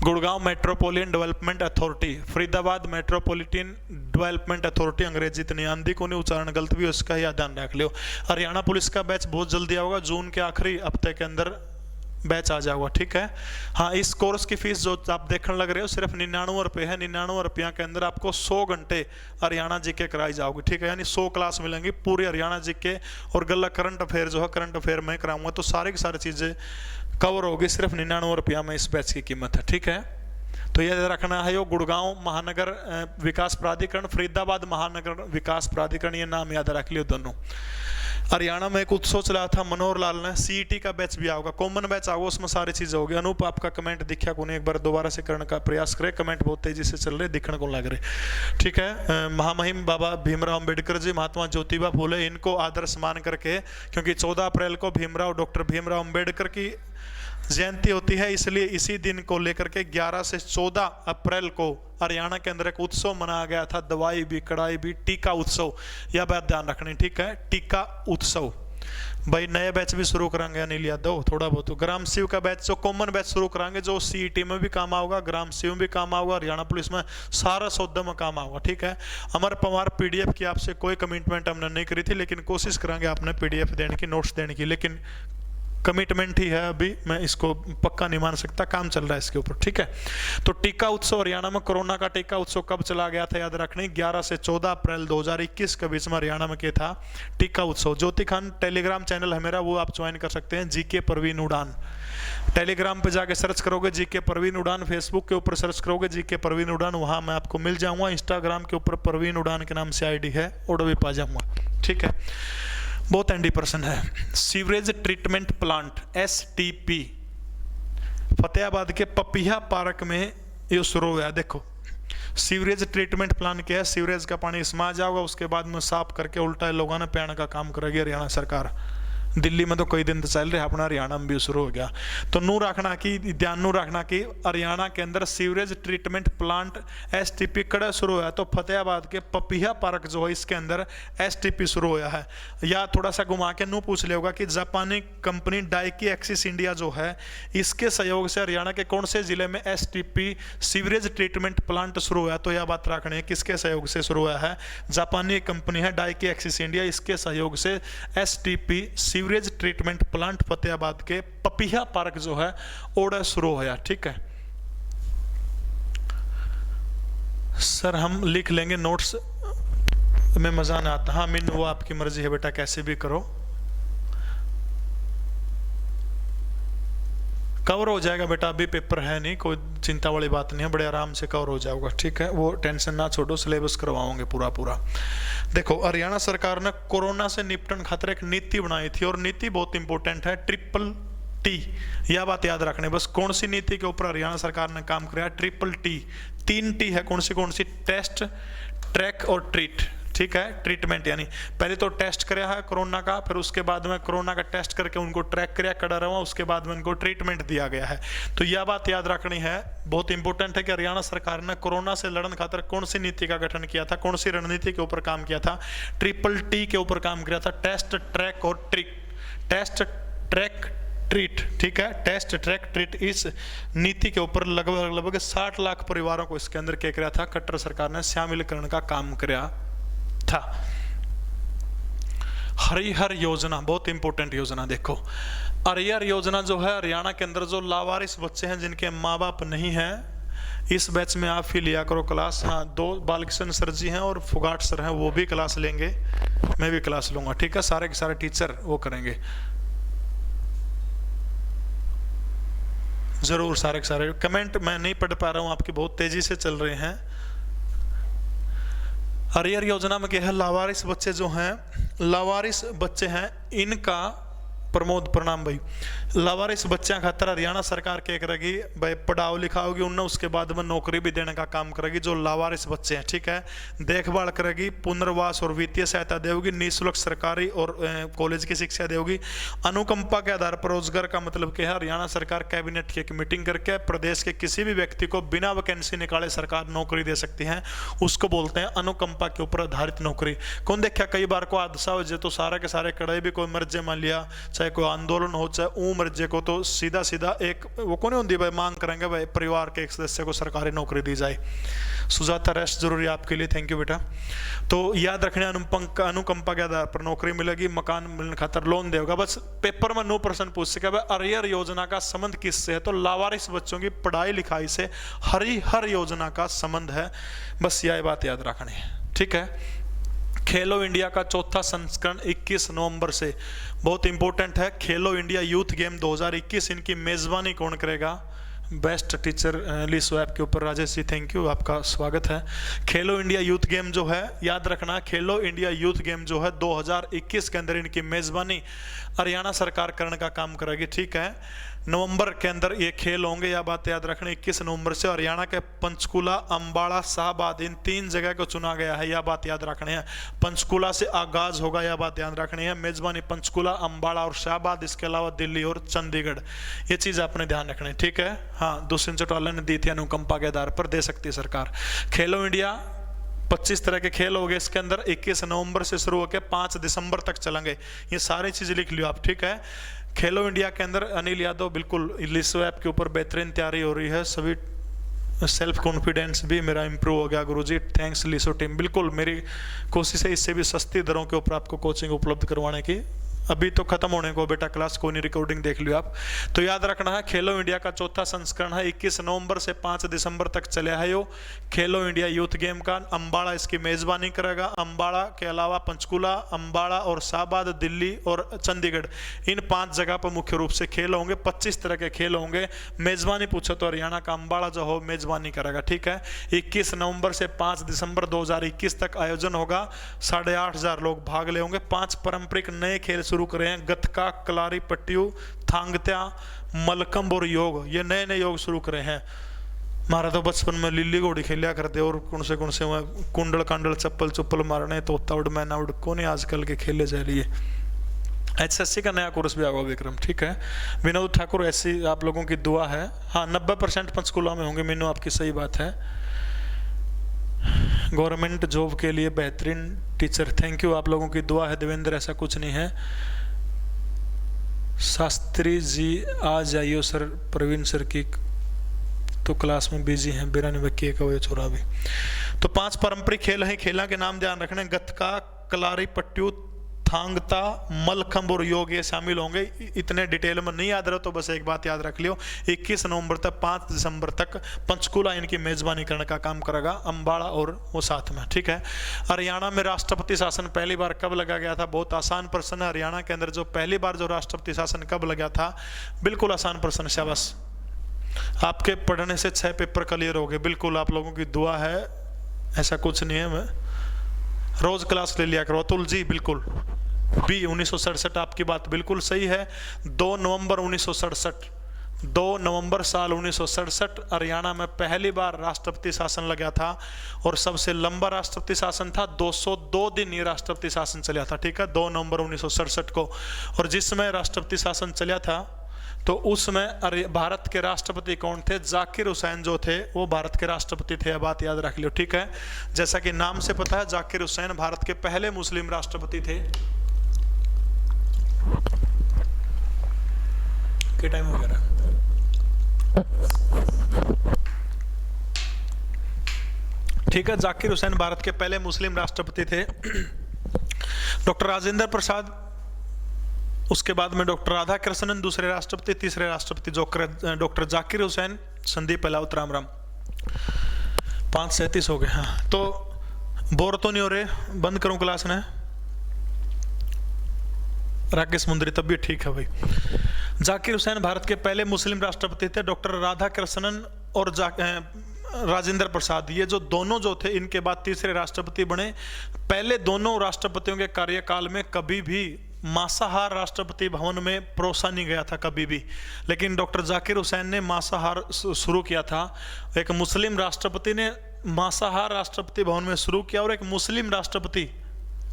Gurgaon metropolitan development authority, Faridabad metropolitan development authority, अंग्रेजी इतनी आंधी को नहीं, उच्चारण गलत भी हो इसका ही ध्यान रख लियो। हरियाणा पुलिस का बैच बहुत जल्दी आएगा, जून के आखिरी हफ्ते के अंदर बैच आ जाएगा, ठीक है। हाँ, इस कोर्स की फीस जो आप देखने लग रहे हो सिर्फ 99 रुपये है। 99 रुपया के अंदर आपको 100 घंटे हरियाणा जीके कराई जाओगी, ठीक है। यानी 100 क्लास मिलेंगी पूरी हरियाणा जीके, और गला करंट अफेयर जो है करंट अफेयर में कराऊंगा, तो सारी की सारी चीज़ें कवर होगी सिर्फ 99 रुपया में, इस बैच की कीमत है, ठीक है। तो ये रखना है, यो गुड़गांव महानगर विकास प्राधिकरण, फरीदाबाद महानगर विकास प्राधिकरण, ये नाम याद रख लियो दोनों। हरियाणा में एक उत्सव चला था मनोहर लाल ने, CET का बैच भी आओगा, कॉमन बैच आओगा, उसमें सारी चीजें होगी। अनूप आपका कमेंट दिखा को नहीं, एक बार दोबारा से करने का प्रयास करें, कमेंट बहुत तेजी से चल रहे दिखने को लग रहे, ठीक है। महामहिम बाबा भीमराव अंबेडकर जी, महात्मा ज्योतिबा फूले, इनको आदर्श मान करके, क्योंकि 14 अप्रैल को डॉक्टर भीमराव अंबेडकर की जयंती होती है, इसलिए इसी दिन को लेकर के 11 से 14 अप्रैल को हरियाणा के अंदर एक उत्सव मनाया गया था, दवाई भी कड़ाई भी, टीका उत्सव, यह बात ध्यान रखनी, ठीक है। टीका उत्सव भाई, नए बैच भी शुरू कराएंगे अनिल यादव थोड़ा बहुत। ग्राम शिव का बैच जो कॉमन बैच शुरू कराएंगे, जो CET में भी काम आएगा, ग्राम शिव में भी काम आएगा, हरियाणा पुलिस में सारा सौदा में काम आएगा, ठीक है। अमर पवार PDF की आपसे कोई कमिटमेंट हमने नहीं करी थी, लेकिन कोशिश करेंगे आपने PDF देने की, नोट्स देने की, लेकिन कमिटमेंट ही है, अभी मैं इसको पक्का नहीं मान सकता, काम चल रहा है इसके ऊपर, ठीक है। तो टीका उत्सव हरियाणा में, कोरोना का टीका उत्सव कब चला गया था याद रखनी, 11 से 14 अप्रैल 2021 के बीच में हरियाणा में क्या था, टीका उत्सव। ज्योति खान टेलीग्राम चैनल है मेरा, वो आप ज्वाइन कर सकते हैं, GK परवीन उड़ान, टेलीग्राम पे जाके सर्च करोगे GK परवीन उड़ान, फेसबुक के ऊपर सर्च करोगे GK परवीन उड़ान, वहां मैं आपको मिल जाऊंगा। इंस्टाग्राम के ऊपर परवीन उड़ान के नाम से ID है, ऑर्डर भी पा जाऊंगा, ठीक है। बहुत ND% है। Sewerage treatment plant STP Fatehabad के पपिया पार्क में ये शुरू हुआ। देखो सीवरेज ट्रीटमेंट प्लांट क्या है, सीवरेज का पानी इसमें आ जाएगा, उसके बाद में साफ करके उल्टा लोगों ने पीने का काम करेगी हरियाणा सरकार। दिल्ली में तो कई दिन तो चल रहे, अपना हरियाणा में भी शुरू हो गया। तो नू रखना कि ध्यान नू रखना कि हरियाणा के अंदर सीवरेज ट्रीटमेंट प्लांट STP कड़ा शुरू हुआ, तो फतेहाबाद के पपिया पार्क जो है इसके अंदर STP शुरू हुआ है। या थोड़ा सा घुमा के नू पूछ लेगा कि जापानी कंपनी डाइकी एक्सिस इंडिया जो है, इसके सहयोग से हरियाणा के कौन से जिले में STP सीवरेज ट्रीटमेंट प्लांट शुरू हुआ, तो यह बात रखनी है किसके सहयोग से शुरू हुआ है, जापानी कंपनी है डाइकी एक्सिस इंडिया, इसके सहयोग से STP sewerage treatment plant Fatehabad के पपिया पार्क जो है ओड़ा शुरू होया, ठीक है। सर हम लिख लेंगे नोट्स में मजा ना आता, हाँ मिन वो आपकी मर्जी है बेटा, कैसे भी करो, कवर हो जाएगा बेटा, अभी पेपर है नहीं, कोई चिंता वाली बात नहीं है, बड़े आराम से कवर हो जाएगा, ठीक है। वो टेंशन ना छोड़ो, सिलेबस करवाओगे पूरा। देखो हरियाणा सरकार ने कोरोना से निपटने खातिर एक नीति बनाई थी, और नीति बहुत इंपॉर्टेंट है, TTT, यह बात याद रखने। बस कौन सी नीति के ऊपर हरियाणा सरकार ने काम किया, TTT, 3 T है, कौन सी, टेस्ट, ट्रैक और ट्रीट, ठीक है। ट्रीटमेंट यानी पहले तो टेस्ट कराया है कोरोना का, फिर उसके बाद में कोरोना का टेस्ट करके उनको ट्रैक कराया कड़ा रहा, उसके बाद में उनको ट्रीटमेंट दिया गया है। तो यह बात याद रखनी है, बहुत इंपॉर्टेंट है कि हरियाणा सरकार ने कोरोना से लड़ने खातिर कौन सी नीति का गठन किया था, कौन सी रणनीति के ऊपर काम किया था, TTT के ऊपर काम किया था, टेस्ट, ट्रैक और ट्रीट, टेस्ट, ट्रैक, ट्रीट, ठीक है। टेस्ट, ट्रैक, ट्रीट, इस नीति के ऊपर लगभग 60 लाख परिवारों को इसके अंदर क्या किया था, खट्टर सरकार ने शामिल करने का काम किया था। हरिहर योजना बहुत इंपॉर्टेंट योजना, देखो हरिहर योजना जो है हरियाणा के अंदर जो लावारिस बच्चे हैं जिनके माँ बाप नहीं हैं, इस बैच में आप ही लिया करो क्लास। हाँ, 2 बालकिशन सर जी हैं और फुगाट सर हैं, वो भी क्लास लेंगे, मैं भी क्लास लूंगा, ठीक है। सारे के सारे टीचर वो करेंगे जरूर, सारे के सारे। कमेंट मैं नहीं पढ़ पा रहा हूँ आपकी, बहुत तेजी से चल रहे हैं। हरियर योजना में क्या है, लावारिस बच्चे जो हैं, लावारिस बच्चे हैं, इनका प्रमोद प्रणाम भाई, लावारिस बच्चों खातर हरियाणा सरकार क्या करेगी भाई, पढ़ाओ लिखाओगी उन्हें, उसके बाद में नौकरी भी देने का काम करेगी। जो लावारिस बच्चे हैं, ठीक है, देखभाल करेगी, पुनर्वास और वित्तीय सहायता देगी, निःशुल्क सरकारी और कॉलेज की शिक्षा देगी। अनुकंपा के आधार पर रोजगार का मतलब क्या है, हरियाणा सरकार कैबिनेट की एक मीटिंग करके प्रदेश के किसी भी व्यक्ति को बिना वैकेंसी निकाले सरकार नौकरी दे सकती है, उसको बोलते हैं अनुकंपा के ऊपर आधारित नौकरी। कौन देखा कई बार को हादसा हो जाए तो सारे के सारे कड़े भी कोई मर्जे मान लिया, चाहे कोई आंदोलन हो चाहे मर्जे को, तो सीधा सीधा एक वो कौन होती भाई, मांग करेंगे भाई परिवार के एक सदस्य को सरकारी नौकरी दी जाए। सुजाता रेस्ट जरूरी आपके लिए, थैंक यू बेटा। तो याद रखने अनुकंपा के आधार पर नौकरी मिलेगी, मकान मिलने खातर लोन देगा। बस पेपर में 9% पूछ सके भाई हरियर योजना का संबंध किससे है, तो लावारिस बच्चों की पढ़ाई लिखाई से हर योजना का संबंध है, बस यह बात याद रखनी है, ठीक है। खेलो इंडिया का चौथा संस्करण 21 नवंबर से, बहुत इंपॉर्टेंट है। खेलो इंडिया यूथ गेम 2021, इनकी मेजबानी कौन करेगा, बेस्ट टीचर लिस्ट ऐप के ऊपर राजेश जी, थैंक यू, आपका स्वागत है। खेलो इंडिया यूथ गेम जो है, याद रखना, खेलो इंडिया यूथ गेम जो है 2021 के अंदर इनकी मेजबानी हरियाणा सरकार करने का काम करेगी, ठीक है। नवंबर के अंदर ये खेल होंगे, यह बात याद रखना। 21 नवंबर से हरियाणा के पंचकूला, अंबाला, शाहबाद, इन 3 जगह को चुना गया है, यह बात याद रखनी है। पंचकूला से आगाज होगा, यह बात याद रखनी है। मेजबानी पंचकूला, अंबाला और शाहबाद, इसके अलावा दिल्ली और चंडीगढ़, ये चीज आपने ध्यान रखनी है, ठीक है। हाँ, दुष्यंत चौटाला ने दी थी, अनुकंपा के आधार पर दे सकती है सरकार। खेलो इंडिया 25 तरह के खेल हो गए इसके अंदर, 21 नवंबर से शुरू होकर 5 दिसंबर तक चलेंगे, ये सारी चीजें लिख लियो आप, ठीक है। खेलो इंडिया के अंदर अनिल यादव बिल्कुल लिसो ऐप के ऊपर बेहतरीन तैयारी हो रही है, सभी सेल्फ कॉन्फिडेंस भी मेरा इंप्रूव हो गया गुरुजी, थैंक्स लिसो टीम। बिल्कुल मेरी कोशिश है इससे भी सस्ती दरों के ऊपर आपको कोचिंग उपलब्ध करवाने की। अभी तो खत्म होने को बेटा क्लास, कोई नहीं, रिकॉर्डिंग देख लियो आप। तो याद रखना है, खेलो इंडिया का चौथा संस्करण है, 21 नवंबर से 5 दिसंबर तक चले है यो खेलो इंडिया यूथ गेम का। अंबाड़ा इसकी मेजबानी करेगा, अंबाड़ा के अलावा पंचकूला, अंबाड़ा और शाहबाद, दिल्ली और चंडीगढ़, इन 5 जगह पर मुख्य रूप से खेल होंगे। 25 तरह के खेल होंगे। मेजबानी पूछो तो हरियाणा का अंबाड़ा जो हो मेजबानी करेगा, ठीक है। 21 नवंबर से 5 दिसंबर 2021 तक आयोजन होगा, 8,500 लोग भाग ले होंगे। 5 पारंपरिक नए खेल शुरू करे हैं, गतका, कलारी पट्टियू, थांगत्या, मलकंब और योग, ये नए नए योग शुरू करे हैं। मारा तो बचपन में लिल्ली घोड़ी खेलिया करते, और कौन से कुंडल कांडल चप्पल चुप्पल मारने, तोता उड़ मैना उड़, कौन आजकल के खेले जा रही है। HSC का नया कोर्स भी आगा विक्रम, ठीक है। विनोद ठाकुर, ऐसी आप लोगों की दुआ है। हाँ, 90% पंचकूला में होंगे, मीनू आपकी सही बात है। गवर्नमेंट जॉब के लिए बेहतरीन टीचर, थैंक यू, आप लोगों की दुआ है। देवेंद्र, ऐसा कुछ नहीं है। शास्त्री जी आ जाइयो सर, प्रवीण सर की तो क्लास में बिजी हैं, बिरानी बक्की का वो छोरा भी। तो 5 पारंपरिक खेल हैं, खेलों के नाम ध्यान रखने, गतका, कलारी पट्टियू, थांगता, मलखंब और योग, ये शामिल होंगे। इतने डिटेल में नहीं याद रहो तो बस एक बात याद रख लियो, 21 नवंबर तक 5 दिसंबर तक पंचकूला इनकी मेजबानी करने का काम करेगा, अंबाड़ा और वो साथ में, ठीक है। हरियाणा में राष्ट्रपति शासन पहली बार कब लगा गया था, बहुत आसान प्रश्न है। हरियाणा के अंदर जो पहली बार जो राष्ट्रपति शासन कब लगा था, बिल्कुल आसान प्रश्न, शाबाश। आपके पढ़ने से 6 पेपर क्लियर हो गए, बिल्कुल आप लोगों की दुआ है, ऐसा कुछ नहीं है। मैं रोज क्लास ले लिया करो। अतुल जी बिल्कुल, B 1967, आपकी बात बिल्कुल सही है। 2 नवंबर 1967, 2 नवंबर साल 1967 हरियाणा में पहली बार राष्ट्रपति शासन लगा था, और सबसे लंबा राष्ट्रपति शासन था, 202 दिन ये राष्ट्रपति शासन चला था, ठीक है, 2 नवंबर 1967 को। और जिसमें राष्ट्रपति शासन चला था तो उसमें भारत के राष्ट्रपति कौन थे, जाकिर हुसैन जो थे वो भारत के राष्ट्रपति थे, यह बात याद रख लियो, ठीक है। जैसा कि नाम से पता है, जाकिर हुसैन भारत के पहले मुस्लिम राष्ट्रपति थे। क्या टाइम हो गया? ठीक है, जाकिर हुसैन भारत के पहले मुस्लिम राष्ट्रपति थे। डॉक्टर राजेंद्र प्रसाद, उसके बाद में डॉक्टर राधा कृष्णन दूसरे राष्ट्रपति, तीसरे राष्ट्रपति डॉक्टर जाकिर हुसैन, संदीप अलाउत राम राम। 5:37 हो गए। हाँ, तो बोर तो नहीं हो रहे? बंद करूं क्लास ने? राकेश मुंदरी, तब भी ठीक है भाई। जाकिर हुसैन भारत के पहले मुस्लिम राष्ट्रपति थे। डॉक्टर राधाकृष्णन और राजेंद्र प्रसाद, ये जो दोनों जो थे, इनके बाद तीसरे राष्ट्रपति बने। पहले दोनों राष्ट्रपतियों के कार्यकाल में कभी भी मांसाहार राष्ट्रपति भवन में परोसा नहीं गया था, कभी भी। लेकिन डॉक्टर जाकिर हुसैन ने मांसाहार शुरू किया था। एक मुस्लिम राष्ट्रपति ने मांसाहार राष्ट्रपति भवन में शुरू किया, और एक मुस्लिम राष्ट्रपति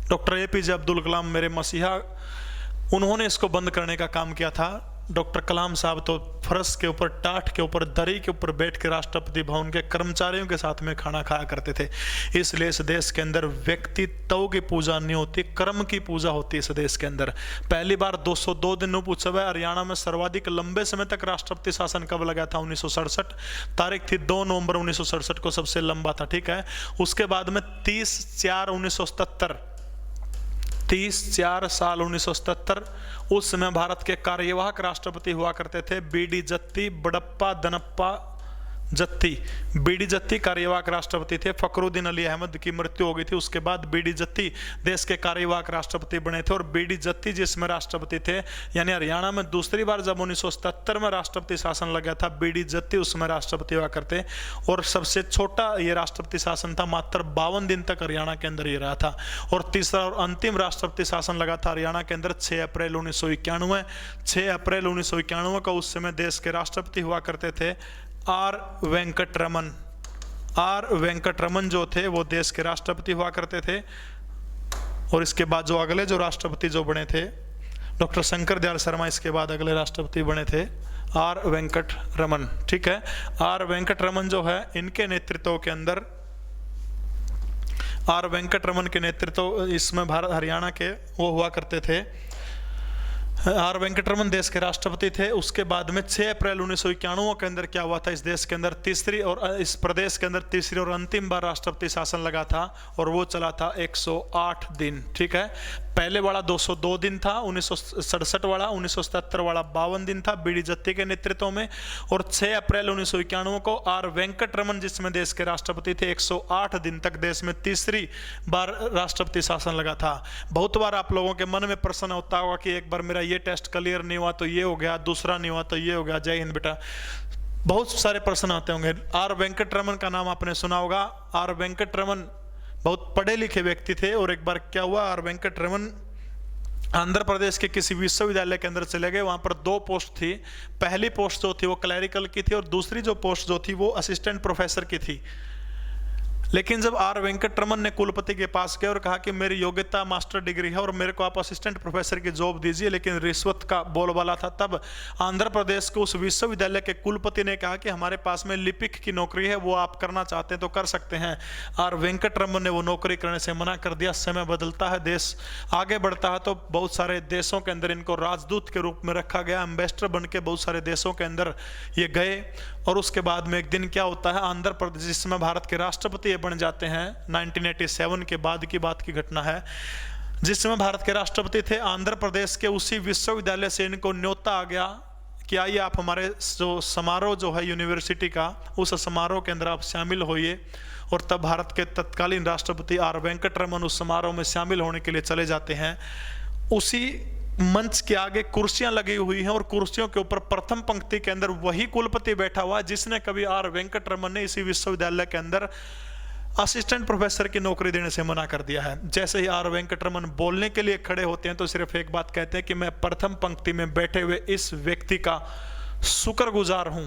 डॉक्टर APJ अब्दुल कलाम, मेरे मसीहा, उन्होंने इसको बंद करने का काम किया था। डॉक्टर कलाम साहब तो फर्श के ऊपर, टाट के ऊपर, दरी के ऊपर बैठ के राष्ट्रपति भवन के कर्मचारियों के साथ में खाना खाया करते थे। इसलिए इस देश के अंदर व्यक्तित्व की पूजा नहीं होती, कर्म की पूजा होती है इस देश के अंदर। पहली बार 202 दिन पूछा हुआ है। हरियाणा में सर्वाधिक लंबे समय तक राष्ट्रपति शासन कब लगा था? 1967। तारीख थी 2 नवंबर 1967 को सबसे लंबा था, ठीक है। उसके बाद में 30/4/1977, 30/4 साल 1977, उस समय भारत के कार्यवाहक राष्ट्रपति हुआ करते थे BD जत्ती, बड़प्पा दनप्पा जत्ती। BD जत्ती कार्यवाहक राष्ट्रपति थे। फखरुद्दीन अली अहमद की मृत्यु हो गई थी, उसके बाद BD जत्ती देश के कार्यवाहक राष्ट्रपति बने थे। और BD जत्ती जिसमें राष्ट्रपति थे, यानी हरियाणा में दूसरी बार जब 1977 में राष्ट्रपति शासन लगा था, BD जत्ती उसमें राष्ट्रपति हुआ करते। और सबसे छोटा ये राष्ट्रपति शासन था, मात्र 52 दिन तक हरियाणा के अंदर ये रहा था। और तीसरा और अंतिम राष्ट्रपति शासन लगा था हरियाणा के अंदर 6 अप्रैल 1991। 6 अप्रैल 1991 को उस समय देश के राष्ट्रपति हुआ करते थे R वेंकटरमन। R वेंकटरमन जो थे वो देश के राष्ट्रपति हुआ करते थे। और इसके बाद जो अगले जो राष्ट्रपति जो बने थे, डॉक्टर शंकर दयाल शर्मा, इसके बाद अगले राष्ट्रपति बने थे R वेंकटरमन, ठीक है। R वेंकटरमन जो है, इनके नेतृत्व के अंदर, R वेंकटरमन के नेतृत्व, इसमें भारत हरियाणा के वो हुआ करते थे। R वेंकटरमन देश के राष्ट्रपति थे। उसके बाद में 6 अप्रैल 1991 के अंदर क्या हुआ था, इस देश के अंदर तीसरी और इस प्रदेश के अंदर तीसरी और अंतिम बार राष्ट्रपति शासन लगा था, और वो चला था 108 दिन, ठीक है। पहले वाला 202 दिन था 1967 वाला, 1977 वाला 52 दिन था BD जत्ती के नेतृत्व में। और 6 अप्रैल 1991 को R वेंकटरमन जिसमें देश के राष्ट्रपति थे, 108 दिन तक देश में तीसरी बार राष्ट्रपति शासन लगा था। बहुत बार आप लोगों के मन में प्रश्न होता होगा कि एक बार मेरा ये टेस्ट क्लियर नहीं हुआ तो ये हो गया, दूसरा नहीं हुआ तो ये हो गया। जय हिंद बेटा, बहुत सारे प्रश्न आते होंगे। R वेंकटरमन का नाम आपने सुना होगा। R वेंकटरमन बहुत पढ़े लिखे व्यक्ति थे। और एक बार क्या हुआ, R वेंकटरमन आंध्र प्रदेश के किसी विश्वविद्यालय के अंदर चले गए। वहां पर 2 पोस्ट थी। पहली पोस्ट जो थी वो क्लैरिकल की थी, और दूसरी जो पोस्ट जो थी वो असिस्टेंट प्रोफेसर की थी। लेकिन जब R वेंकटरमन ने कुलपति के पास गए और कहा कि मेरी योग्यता मास्टर डिग्री है और मेरे को आप असिस्टेंट प्रोफेसर की जॉब दीजिए, लेकिन रिश्वत का बोलबाला था, तब आंध्र प्रदेश के उस विश्वविद्यालय के कुलपति ने कहा कि हमारे पास में लिपिक की नौकरी है, वो आप करना चाहते हैं तो कर सकते हैं। R वेंकटरमन ने वो नौकरी करने से मना कर दिया। समय बदलता है, देश आगे बढ़ता है, तो बहुत सारे देशों के अंदर इनको राजदूत के रूप में रखा गया। एम्बेसडर बन के बहुत सारे देशों के अंदर ये गए। और उसके बाद में एक दिन क्या होता है, आंध्र प्रदेश जिसमें भारत के राष्ट्रपति बन जाते हैं, 1987 के बाद की बात की घटना है, जिसमें भारत के राष्ट्रपति थे। आंध्र प्रदेश के उसी विश्वविद्यालय से इनको न्योता आ गया कि आइए आप हमारे जो समारोह जो है यूनिवर्सिटी का, उस समारोह के अंदर आप शामिल होइए। और तब भारत के तत्कालीन राष्ट्रपति R वेंकटरमन उस समारोह में शामिल होने के लिए चले जाते हैं। उसी मंच के आगे कुर्सियां लगी हुई हैं, और कुर्सियों के ऊपर प्रथम पंक्ति के अंदर वही कुलपति बैठा हुआ जिसने कभी R वेंकटरमन ने इसी विश्वविद्यालय के अंदर असिस्टेंट प्रोफेसर की नौकरी देने से मना कर दिया है। जैसे ही R वेंकटरमन बोलने के लिए खड़े होते हैं तो सिर्फ एक बात कहते हैं कि मैं प्रथम पंक्ति में बैठे हुए इस व्यक्ति का शुक्रगुजार हूं।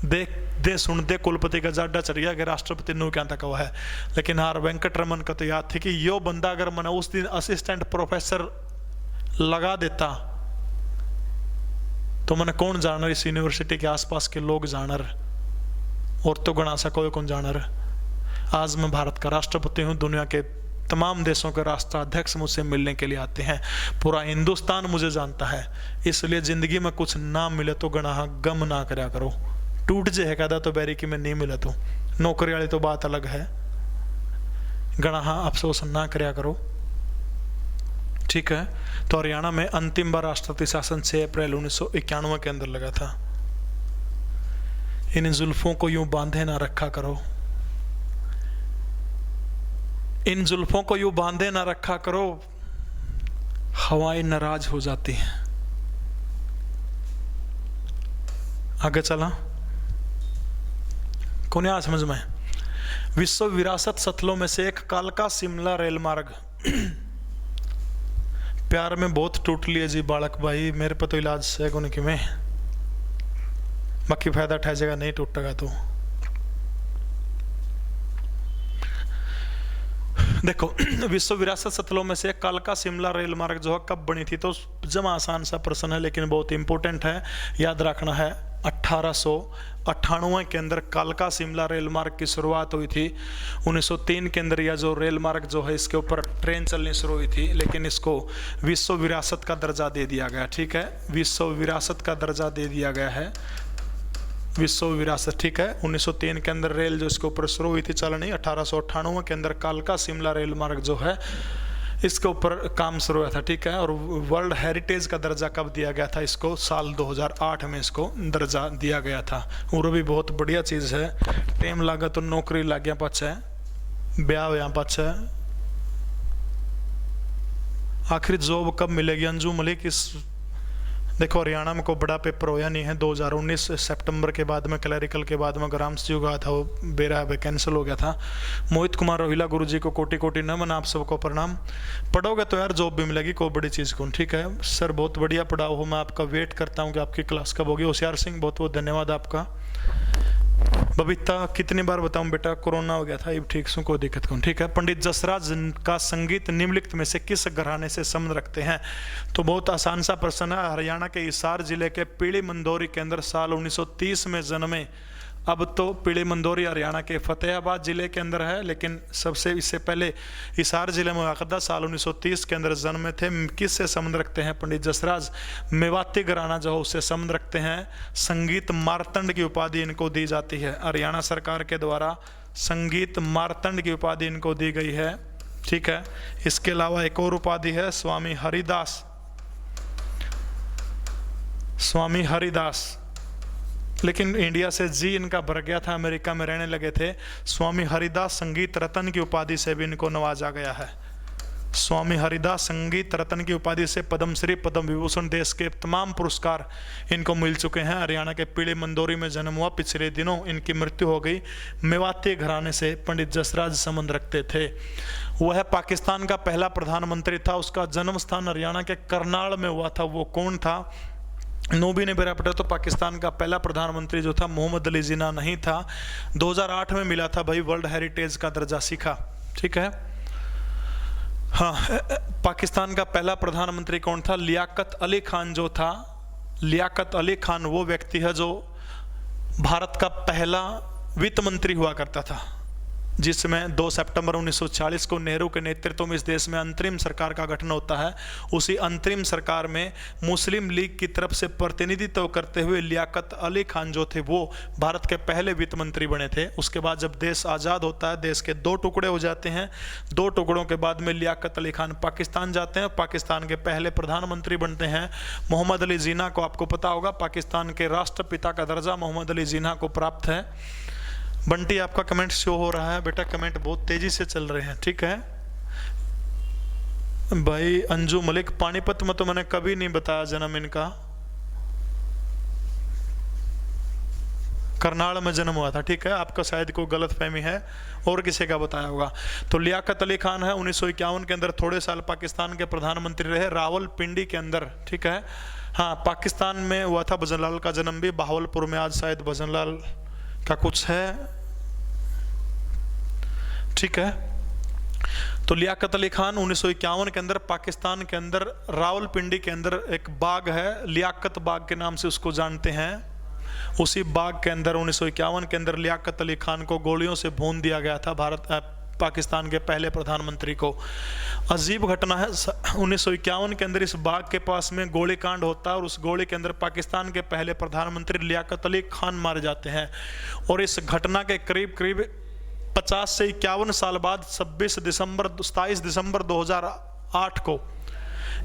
दे सुन दे कुलपति का जाडा चढ़ गया कि राष्ट्रपति नु क्या तक हुआ है। लेकिन R वेंकटरमन का तो याद थी कि यो बंदा अगर मैंने उस दिन असिस्टेंट प्रोफेसर लगा देता तो मैंने कौन जानर, इस यूनिवर्सिटी के आसपास के लोग जानर, और तो गणा सा कोई कौन जानर। आज मैं भारत का राष्ट्रपति हूं, दुनिया के तमाम देशों के राष्ट्राध्यक्ष मुझसे मिलने के लिए आते हैं, पूरा हिंदुस्तान मुझे जानता है। इसलिए जिंदगी में कुछ ना मिले तो गणा गम ना करया करो। टूट जे है तो बैरी की में नहीं मिले तो नौकरी वाली तो बात अलग है, गणा अफसोस ना करया करो, ठीक है। तो हरियाणा में अंतिम बार राष्ट्रपति शासन 6 अप्रैल 1991 के अंदर लगा था। इन जुल्फों को यूं बांधे ना रखा करो, इन जुल्फों को यूं बांधे ना रखा करो, हवाएं नाराज हो जाती हैं। आगे चला, कौन यहाँ समझ में? विश्व विरासत स्थलों में से एक कालका शिमला रेल मार्ग। प्यार में बहुत टूट लिए जी बालक भाई, मेरे पे तो इलाज है कौन कि मैं, बाकी फायदा उठाया जाएगा, नहीं टूटेगा तो। देखो, विश्व विरासत स्थलों में से कालका शिमला रेल मार्ग जो है कब बनी थी, तो जमा आसान सा प्रश्न है लेकिन बहुत इंपॉर्टेंट है, याद रखना है। 1898 के अंदर कालका शिमला रेल मार्ग की शुरुआत हुई थी। 1903 के अंदर यह जो रेल मार्ग जो है इसके ऊपर ट्रेन चलनी शुरू हुई थी, लेकिन इसको विश्व विरासत का दर्जा दे दिया गया। ठीक है, विश्व विरासत का दर्जा दे दिया गया है, विश्व विरासत। ठीक है, 1903 के अंदर रेल जो इसके ऊपर शुरू हुई थी चलनी, 1898 के अंदर कालका शिमला रेल मार्ग जो है इसके ऊपर काम शुरू हुआ था। ठीक है, और वर्ल्ड हेरिटेज का दर्जा कब दिया गया था इसको? साल 2008 में इसको दर्जा दिया गया था। और भी बहुत बढ़िया चीज़ है, टाइम लगा तो नौकरी लग गया पाछे, ब्याह यहाँ पाछे, आखिर जॉब कब मिलेगी अंजू मलिक? इस देखो, हरियाणा में कोई बड़ा पेपर होया नहीं है। 2019 सितंबर के बाद में, क्लैरिकल के बाद में ग्राम सचिव का था, वो बेरा कैंसिल हो गया था। मोहित कुमार रोहिला गुरु जी को कोटि कोटि नमन, आप सबको प्रणाम। पढ़ोगे तो यार जॉब भी मिलेगी, कोई बड़ी चीज़ कौन। ठीक है सर, बहुत बढ़िया पढ़ाओ हो, मैं आपका वेट करता हूँ कि आपकी क्लास कब होगी। होशियार सिंह, बहुत बहुत धन्यवाद आपका। बबीता, कितनी बार बताऊं बेटा, कोरोना हो गया था, अब ठीक सु, कोई दिक्कत कौन। ठीक है, पंडित जसराज का संगीत निम्नलिखित में से किस घराने से संबंध रखते हैं? तो बहुत आसान सा प्रश्न है। हरियाणा के हिसार जिले के पीली मंदोरी के अंदर साल 1930 में जन्मे, अब तो पीली मंदोरी हरियाणा के फतेहाबाद जिले के अंदर है, लेकिन सबसे इससे पहले हिसार जिले में वाक़दा साल 1930 के अंदर जन्मे थे। किस से संबंध रखते हैं पंडित जसराज? मेवाती घराना जो है उससे संबंध रखते हैं। संगीत मार्तंड की उपाधि इनको दी जाती है, हरियाणा सरकार के द्वारा संगीत मार्तंड की उपाधि इनको दी गई है। ठीक है, इसके अलावा एक और उपाधि है स्वामी हरिदास, स्वामी हरिदास, लेकिन इंडिया से जी इनका भर गया था, अमेरिका में रहने लगे थे। स्वामी हरिदास संगीत रत्न की उपाधि से भी इनको नवाजा गया है। स्वामी हरिदास संगीत रत्न की उपाधि से पद्मश्री, पद्म विभूषण, देश के तमाम पुरस्कार इनको मिल चुके हैं। हरियाणा के पीली मंदोरी में जन्म हुआ, पिछले दिनों इनकी मृत्यु हो गई। मेवाती घराने से पंडित जसराज संबंध रखते थे। वह पाकिस्तान का पहला प्रधानमंत्री था, उसका जन्म स्थान हरियाणा के करनाल में हुआ था। वो कौन था? नोबी ने मेरा पता, तो पाकिस्तान का पहला प्रधानमंत्री जो था मोहम्मद अली जिन्ना नहीं था। 2008 में मिला था भाई, वर्ल्ड हेरिटेज का दर्जा सीखा। ठीक है, हाँ, पाकिस्तान का पहला प्रधानमंत्री कौन था? लियाकत अली खान जो था। लियाकत अली खान वो व्यक्ति है जो भारत का पहला वित्त मंत्री हुआ करता था, जिसमें 2 सितंबर 1940 को नेहरू के नेतृत्व में इस देश में अंतरिम सरकार का गठन होता है। उसी अंतरिम सरकार में मुस्लिम लीग की तरफ से प्रतिनिधित्व करते हुए लियाकत अली खान जो थे वो भारत के पहले वित्त मंत्री बने थे। उसके बाद जब देश आज़ाद होता है, देश के 2 टुकड़े हो जाते हैं। 2 टुकड़ों के बाद में लियाकत अली खान पाकिस्तान जाते हैं, पाकिस्तान के पहले प्रधानमंत्री बनते हैं। मोहम्मद अली जिन्ना को आपको पता होगा, पाकिस्तान के राष्ट्रपिता का दर्जा मोहम्मद अली जिन्ना को प्राप्त है। बंटी, आपका कमेंट शो हो रहा है बेटा, कमेंट बहुत तेजी से चल रहे हैं। ठीक है भाई। अंजू मलिक, पानीपत में तो मैंने कभी नहीं बताया जन्म इनका, करनाल में जन्म हुआ था। ठीक है, आपका शायद कोई गलत फहमी है और किसी का बताया होगा। तो लियाकत अली खान है, 1951 के अंदर थोड़े साल पाकिस्तान के प्रधानमंत्री रहे, रावलपिंडी के अंदर। ठीक है, हाँ, पाकिस्तान में हुआ था। भजनलाल का जन्म भी बहावलपुर में, आज शायद भजनलाल का कुछ है। ठीक है, तो लियाकत अली खान 1951 के अंदर पाकिस्तान के अंदर रावलपिंडी के अंदर एक बाग है, लियाकत बाग के नाम से उसको जानते हैं। उसी बाग के अंदर 1951 के अंदर लियाकत अली खान को गोलियों से भून दिया गया था, पाकिस्तान के पहले प्रधानमंत्री को। अजीब घटना है, 1951 के अंदर इस बाग के पास में गोलीकांड होता है और उस गोली के अंदर पाकिस्तान के पहले प्रधानमंत्री लियाकत अली खान मारे जाते हैं। और इस घटना के करीब करीब 50 से 51 साल बाद 27 दिसंबर 2008 को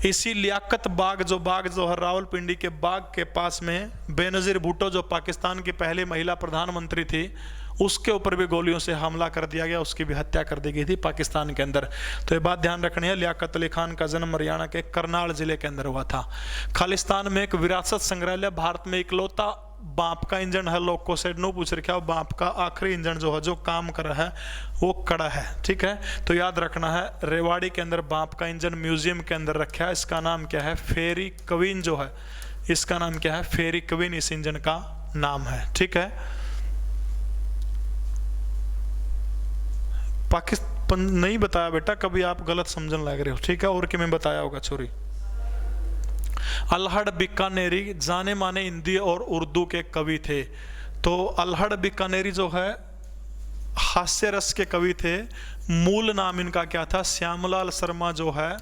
इसी लियाकत बाग जो है रावलपिंडी के बाग के पास में बेनजीर भुट्टो जो पाकिस्तान की पहली महिला प्रधानमंत्री थी, उसके ऊपर भी गोलियों से हमला कर दिया गया, उसकी भी हत्या कर दी गई थी पाकिस्तान के अंदर। तो ये बात ध्यान रखनी है। लियाकत अली खान का जन्म हरियाणा के करनाल जिले के अंदर हुआ था। खालिस्तान में एक विरासत संग्रहालय, भारत में इकलौता बाप का इंजन है। लोग को सेड नो पूछ रखा, बाप का आखिरी इंजन जो है जो काम कर रहा है वो कड़ा है, ठीक है। तो याद रखना है, रेवाड़ी के अंदर बाप का इंजन म्यूजियम के अंदर रखा है। इसका नाम क्या है? फेरी क्वीन जो है, इसका नाम क्या है? फेरी क्वीन इस इंजन का नाम है, ठीक है। पाकिस्तान नहीं बताया बेटा, कभी आप गलत समझने लग रहे हो, ठीक है। और कि मैं बताया होगा छोरी। अल्हड़ बीकानेरी जाने माने हिंदी और उर्दू के कवि थे। तो अल्हड़ बीकानेरी जो है हास्य रस के कवि थे। मूल नाम इनका क्या था? श्यामलाल शर्मा जो है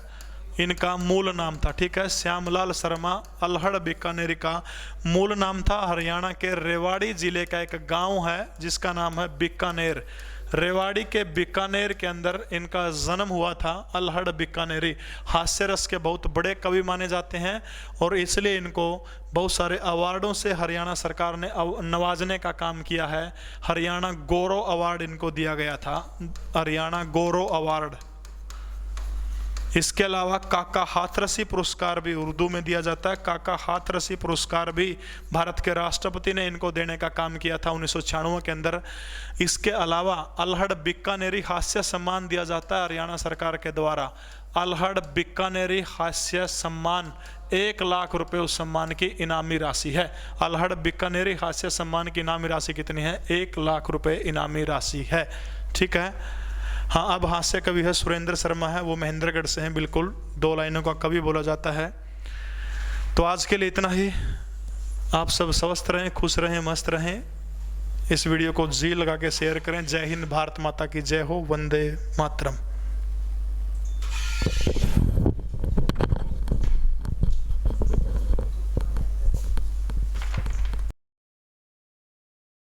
इनका मूल नाम था, ठीक है। श्यामलाल शर्मा अल्हड़ बीकानेरी का मूल नाम था। हरियाणा के रेवाड़ी जिले का एक गांव है जिसका नाम है बीकानेर। रेवाड़ी के बीकानेर के अंदर इनका जन्म हुआ था। अल्हड़ बीकानेरी हास्य रस के बहुत बड़े कवि माने जाते हैं और इसलिए इनको बहुत सारे अवार्डों से हरियाणा सरकार ने नवाजने का काम किया है। हरियाणा गौरव अवार्ड इनको दिया गया था, हरियाणा गौरव अवार्ड। इसके अलावा काका हाथरसी पुरस्कार भी उर्दू में दिया जाता है। काका हाथरसी पुरस्कार भी भारत के राष्ट्रपति ने इनको देने का काम किया था 1996 के अंदर। इसके अलावा अल्हड़ बीकानेरी हास्य सम्मान दिया जाता है हरियाणा सरकार के द्वारा। अल्हड़ बीकानेरी हास्य सम्मान 1 लाख रुपए उस सम्मान की इनामी राशि है। अल्हड़ बीकानेरी हास्य सम्मान की इनामी राशि कितनी है? 1 लाख रुपए इनामी राशि है, ठीक है। हाँ, अब हास्य कवि है सुरेंद्र शर्मा है, वो महेंद्रगढ़ से हैं, बिल्कुल 2 लाइनों का कवि बोला जाता है। तो आज के लिए इतना ही। आप सब स्वस्थ रहें, खुश रहें, मस्त रहें। इस वीडियो को जी लगा के शेयर करें। जय हिंद, भारत माता की जय हो, वंदे मातरम।